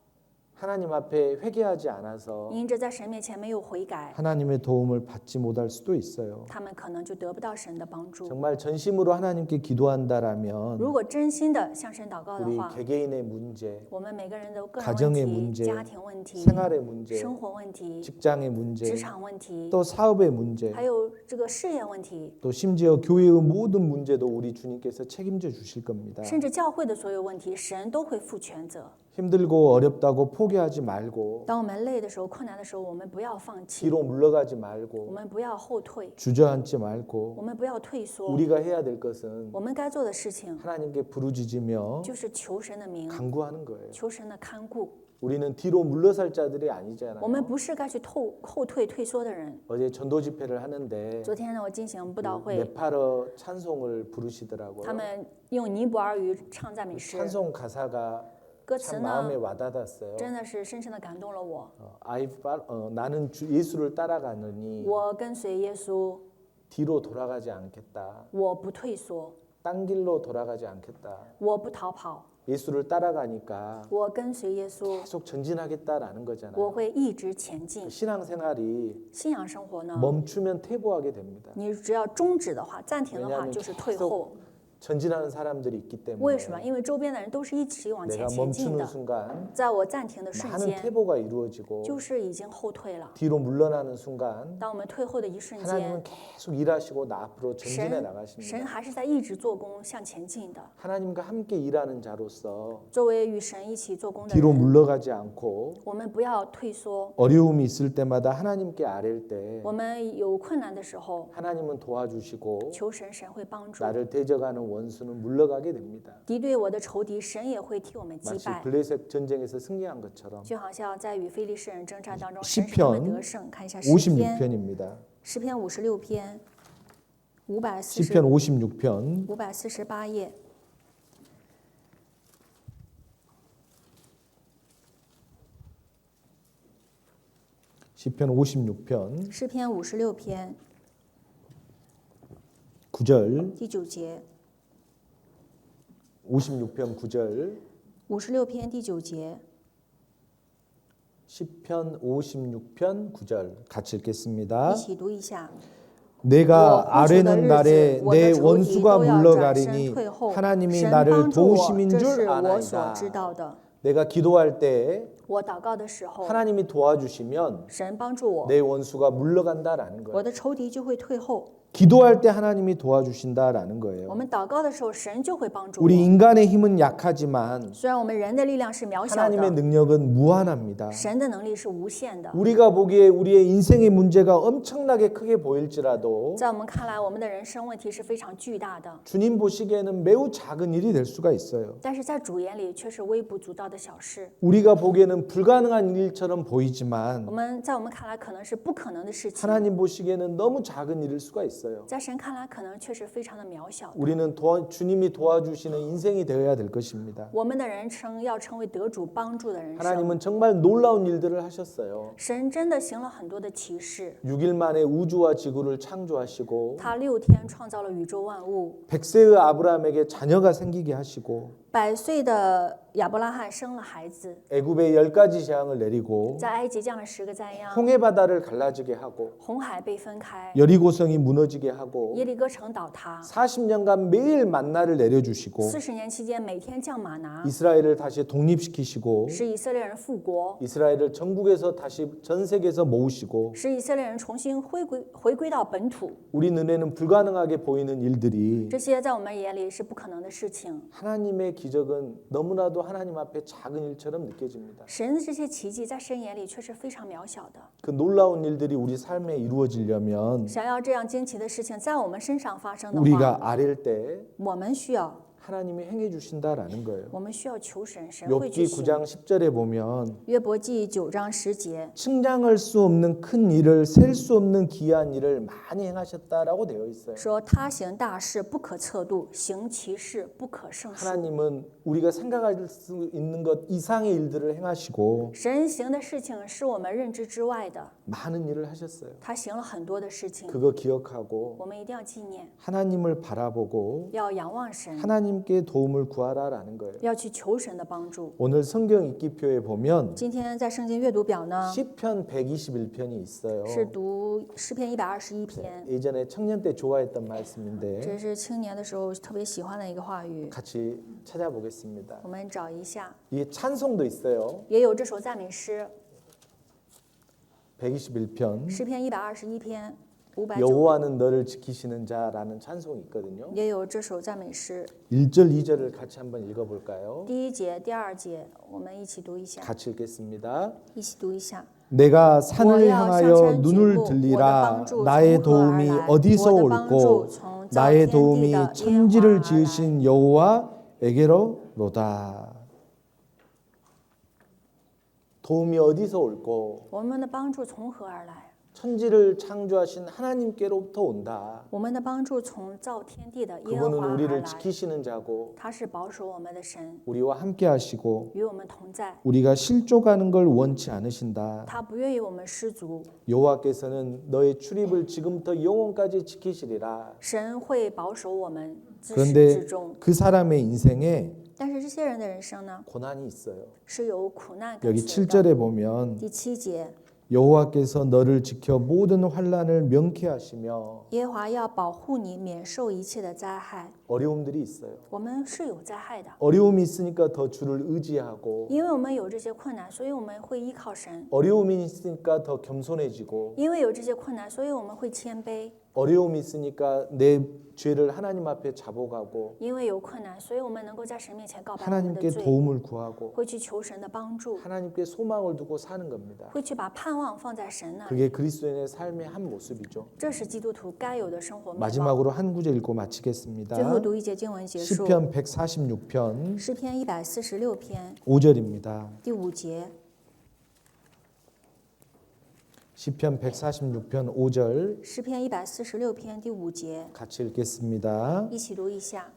하나님 앞에 회개하지 않아서 因着在神面前没有悔改， 하나님의 도움을 받지 못할 수도 있어요. 他们可能就得不到神的帮助。 정말 전심으로 하나님께 기도한다라면 如果真心的向神祷告的 우리 话， 개개인의 문제, 我们每个人的个人 가정의 问题、 문제, 家庭问题、 생활의 문제, 生活问题、 직장의 문제, 职场问题， 또 사업의 문제, 还有这个事业问题， 또 심지어 교회의 모든 문제도 우리 주님께서 책임져 주실 겁니다. 甚至教会的所有问题，神都会负全责。 힘들고 어렵다고 포기하지 말고 当我们累的时候、困难的时候，我们不要放弃， 뒤로 물러가지 我 말고 们不要后退， 주저앉지 말고 我们不要退缩。 우리가 해야 될 것은 我们该做的事情 하나님께 부르짖으며 就是求神的名， 간구하는 거예요. 求神的看顾。 우리는 뒤로 물러설 자들이 我 아니잖아요. 们不是该去后退、退缩的人。 어제 전도 집회를 하는데 昨天呢，我进行布道会， 네팔어 찬송을 부르시더라고요. 他们用尼泊尔语唱赞美诗， 찬송 가사가 歌词 참 呢 마음에 와닿았어요. 真的是深深的感动了我。 나는 예수를 따라가느니 我跟随耶稣， 뒤로 돌아가지 않겠다. 我不退缩， 딴 길로 돌아가지 않겠다. 我不逃跑， 예수를 따라가니까 我跟随耶稣， 계속 전진하겠다라는 거잖아요. 我会一直前进。 신앙생활이 信仰生活呢， 멈추면 퇴보하게 됩니다. 你只要终止的话，暂停的话 왜냐하면 就是退后， 전진하는 사람들이 있기 为什么？ 때문에 因为周边的人都是一起往前 내가 前进 멈추는 的， 순간 在我暂停的瞬 많은 间， 퇴보가 이루어지고 就是已经后退了。 뒤로 물러나는 순간 当我们退后的一瞬间， 하나님은 계속 일하시고 나 앞으로 전진해 神 나가십니다. 还是在一直做工向前进的。 하나님과 함께 일하는 자로서 作为与神一起做工的 뒤로 人， 물러가지 않고 我们不要退缩。 어려움이 있을 때마다 하나님께 아뢰일 때 我们有困难的时候， 하나님은 도와주시고 求神，神会帮助。 나를 대적하는 원수는 물러가게 됩니다. 敌对我的仇敌，神也会替我们击 마치 败。 블레셋 전쟁에서 승리한 것처럼 就好像在与非利士人征战当中， 诗 神使他们 篇 得胜。看一下诗篇， 56편입니다. 诗篇56篇시편 56편 548页。 시편 56편 诗篇56篇 9절 第9节， 56편 9절 56篇第9节， 시편 56편 9절 같이 읽겠습니다. 一起读一下。 내가 아뢰는 날에 내 원수가 물러가리니 하나님이 나를 도우심인 这 줄 是我所知 아나이다. 道的。 내가 기도할 때 我祷告的时候， 하나님이 도와주시면 神帮助我， 내 원수가 물러간다라는 我 거예요. 的仇敌就会退后。 기도할 때 하나님이 도와주신다라는 我 거예요. 们祷告的时候，神就会帮助我。 우리 인간의 힘은 약하지만 虽然我们人的力量是渺小 하나님의 的， 능력은 무한합니다. 神的能力是无限的。 우리가 보기에 우리의 인생의 문제가 엄청나게 크게 보일지라도 在我们看来，我们的人生问题是非常巨大的， 주님 보시기에는 매우 작은 일이 될 수가 있어요. 但是在主眼里却是微不足道的小事。 우리가 보기에는 불가능한 일처럼 보이지만 在我们看来可能是不可能的事情， 하나님 보시기에는 너무 작은 일일 수가 있어요. 在神看来可能却是非常的渺小的。 우리는 주님이 도와주시는 인생이 되어야 될 것입니다. 我们的人生要成为得主帮助的人生。 하나님은 정말 놀라운 일들을 하셨어요. 神真的行了很多的奇事， 6일 만에 우주와 지구를 창조하시고 他6天创造了宇宙万物， 100세의 아브라함에게 자녀가 생기게 하시고 100岁的亚伯拉罕生了孩子， 애굽에 10가지 재앙을 내리고 在埃及降了10个灾殃， 홍해 바다를 갈라지게 하고 红海被分开， 여리고성이 무너지게 하고 耶利哥城倒塌， 40년간 매일 만나를 내려주시고 40年期间每天降马拿， 이스라엘을 다시 독립시키시고 使以色列人复国， 이스라엘을 전국에서 다시 전 세계에서 모으시고 使以色列人重新回归到本土。 우리 눈에는 불가능하게 보이는 일들이 这些在我们眼里是不可能的事情， 하나님의 기적은 너무나도 하나님 앞에 작은 일처럼 느껴집니다. 神的这些奇迹在神眼里却是非常渺小的。 그 놀라운 일들이 우리 삶에 이루어지려면 想要这样惊奇的事情在我们身上发生的 우리가 话， 아랠 때 我们需要 하나님이 행해 주신다라는 거예요. 我们需要求神，神会去 욥기 行。 9장 10절에 보면 约伯记9章10节， 측량할 수 없는 큰 일을 셀 수 없는 기이한 일을 많이 행하셨다라고 되어 있어요. 说他行大事不可测度，行其事不可胜数。 하나님은 우리가 생각할 수 있는 것 이상의 일들을 행하시고 神行的事情是我们认知之外的， 많은 일을 하셨어요. 他行了很多的事情， 그거 기억하고 我们一定要纪念， 하나님을 바라보고 要仰望神， 하나님께 도움을 구하라라는 거예요. 要去求神的帮助。 오늘 성경 읽기표에 보면 今天在圣经阅读表呢， 시편 121편이 있어요. 是读诗篇121篇， 예전에 청년 때 좋아했던 말씀인데 这是青年的时候特别喜欢的一个话语， 같이 찾아보겠습니다. 我们找一下。 이게 찬송도 있어요. 也有这首赞美诗， 121편 诗篇121篇509， 여호와는 너를 지키시는 자라는 찬송이 있거든요. 也有这首赞美诗。 1절 2절을 같이 한번 읽어볼까요? 第1节、第2节，我们一起读一下， 같이 읽겠습니다. 一起读一下。 내가 산을 향하여 눈을 들리라 나의 도움이 어디서 올꼬 나의 도움이 천지를 지으신 여호와에게로로다. 도움이 어디서 올꼬 我们的帮助从何而来？ 천지를 창조하신 하나님께로부터 온다. 我们的帮助从造天地的耶和 그분은 华而 우리를 来。 지키시는 자고 他是保守我们的神， 우리와 함께 하시고 与我们同在。 우리가 실족하는 걸 원치 않으신다. 他不愿意我们失足， 여호와께서는 너의 출입을 지금부터 영원까지 지키시리라. 神会保守我们自始 그런데 至终。 그 사람의 인생에 但是这些人的人生呢， 고난이 있어요. 是有苦难跟 여기 随的。 7절에 보면 第7节， 여호와께서 너를 지켜 모든 환난을 명쾌하시며 耶和华要保护你，免受一切的灾害。 어려움들이 있어요. 我们是有灾害的， 어려움이 있으니까 더 주를 의지하고 因为我们有这些困难，所以我们会依靠神； 어려움이 있으니까 더 겸손해지고 因为有这些困难，所以我们会谦卑； 어려움이 있으니까 내 죄를 하나님 앞에 잡아가고 因为有困难，所以我们能够在神面前告白我们的 하나님께 罪， 도움을 구하고 会去求神的帮助， 하나님께 소망을 두고 사는 겁니다. 会去把盼望放在神那里。 그게 그리스도인의 삶의 한 모습이죠. 这是基督徒该有的生活面貌。 마지막으로 한 구절 읽고 마치겠습니다. 最后读一节经文结束。 시편 146편 诗篇146篇 5절입니다. 第5节， 시편 146편 5절 诗篇146篇第5节， 같이 읽겠습니다. 一起读一下。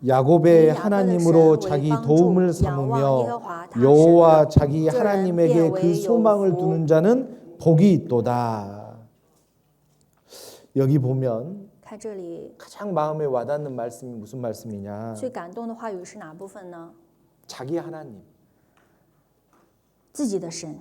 야곱의 하나님으로 자기 도움을 삼으며 여호와 자기 하나님에게 그 소망을 두는 자는 복이 있도다. 여기 보면 看这里 가장 마음에 와닿는 말씀이 무슨 말씀이냐? 最感动的话语是哪部分呢？ 자기 하나님, 自己的神，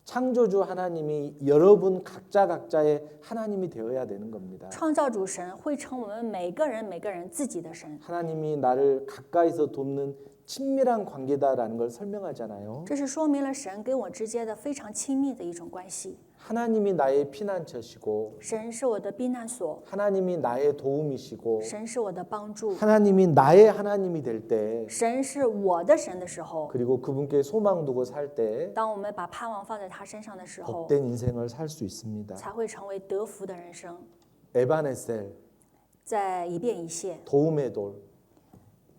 창조주 하나님이 여러분 각자의 하나님이 되어야 되는 겁니다. 创造主神会成我们每个人自己的神。 하나님이 나를 가까이서 돕는 친밀한 관계다라는 걸 설명하잖아요. 这是说明了神跟我之间的非常亲密的一种关系。 하나님이 나의 피난처시고 神是我的避难所， 하나님이 나의 도움이시고 神是我的帮助， 하나님이 나의 하나님이 될 때 神是我的神的时候， 그리고 그분께 소망 두고 살 때 当我们把盼望放在他身上的时候， 복된 인생을 살 수 있습니다. 才会成为得福的人生。 에바네셀, 在一变一谢， 도움의 돌,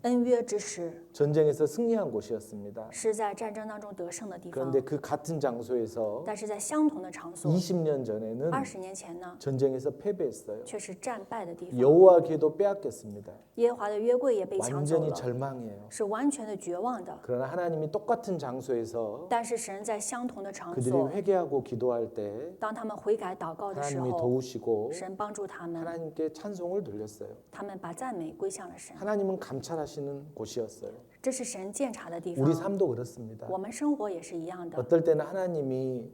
恩约之时 전쟁에서 승리한 곳이었습니다. 是在战争当中得胜的地方， 그런데 그 같은 장소에서 但是在相同的场所， 20년 전에는 20年前呢， 전쟁에서 패배했어요. 却是战败的地方。 여호와께도 빼앗겼습니다. 耶和华的约柜也被抢走 완전히 了， 절망이에요. 是完全的绝望的。 그러나 하나님이 똑같은 장소에서 但是神在相同的场 그들이 所， 회개하고 기도할 때 当他们悔改祷告的时 하나님이 候， 도우시고 神帮助他们， 하나님께 찬송을 돌렸어요. 他们把赞美归向了神。 하나님은 감찰하시는 곳이었어요. 这是神鉴察的地 우리 方。 삶도 그렇습니다. 我们生活也是一样的， 어떨 때는 하나님이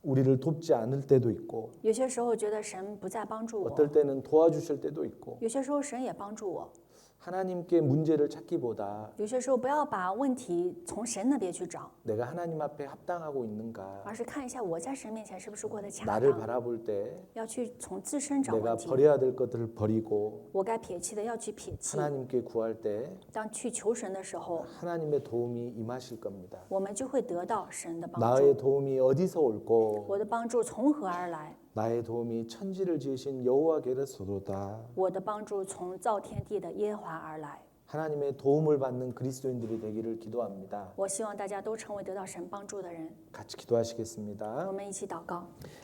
우리를 돕지 않을 때도 있고 有些时候觉得神不再帮助我， 어떨 때는 도와주실 때도 있고 有些时候神也帮助我， 하나님께 문제를 찾기보다 有些时候不要把问题从神那边去找， 내가 하나님 앞에 합당하고 있는가 而是看一下我在神面前是不是过得恰 나를 当， 바라볼 때 要去从自身找 내가 问题。 버려야 될 것들을 버리고 我该撇弃的要去撇弃， 하나님께 구할 때 当去求神的时候， 하나님의 도움이 임하실 겁니다. 我们就会得到神的帮助。 나의 도움이 어디서 올고 我的帮助从何而来？ 나의 도움이 천지를 지으신 여호와께로서도다. 我的帮助从造天地的耶和华而来。 하나님의 도움을 받는 그리스도인들이 되기를 기도합니다. 我希望大家都成为得到神帮助的人。 같이 기도하시겠습니다. 我们一起祷告，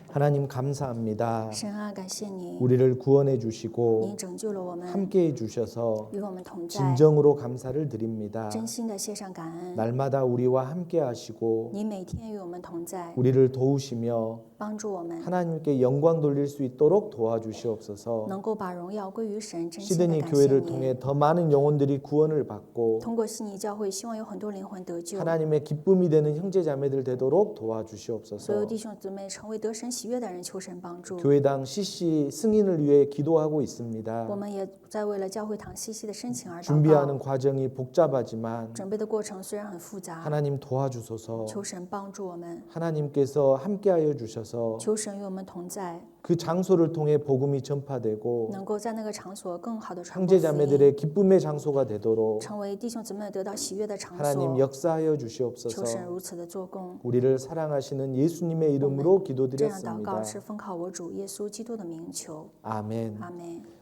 하나님 감사합니다. 神啊，感谢你， 우리를 구원해 주시고 你拯救了我们， 함께해 주셔서 与我们同在， 진정으로 감사를 드립니다. 真心的献上感恩。 날마다 우리와 함께 하시고 你每天与我们同在， 우리를 도우시며 帮助我们 하나님께 영광 돌릴 수 있도록 도와주시옵소서. 能够把荣耀归于神。真心的 시드니 感谢 교회를 你。 통해 더 많은 영혼들이 구원을 받고 通过悉尼教会，希望有很多灵魂得救， 하나님의 기쁨이 되는 형제 자매들 되도록 所有 도와주시옵소서. 弟兄姊妹成为得神喜悦的人，求神帮助。 교회당 CC 승인을 위해 기도하고 我 있습니다. 们也在为了教会堂西西的申请而祷 준비하는 告。 과정이 복잡하지만 准备的过程虽然很复杂， 하나님 도와주소서. 求神帮助我们， 하나님께서 함께하여 주셔서 求神与我们同在， 그 장소를 통해 복음이 전파되고 能够在那个场所更好的传播 형제 福音， 자매들의 기쁨의 장소가 되도록 成为弟兄姊妹得到喜悦的场 하나님 所。 역사하여 求神 주시옵소서. 如此的做工。 우리를 사랑하시는 예수님의 이름으로 这样祷告 기도드렸습니다. 是奉靠我主耶稣基督的名求， 아멘. 阿门。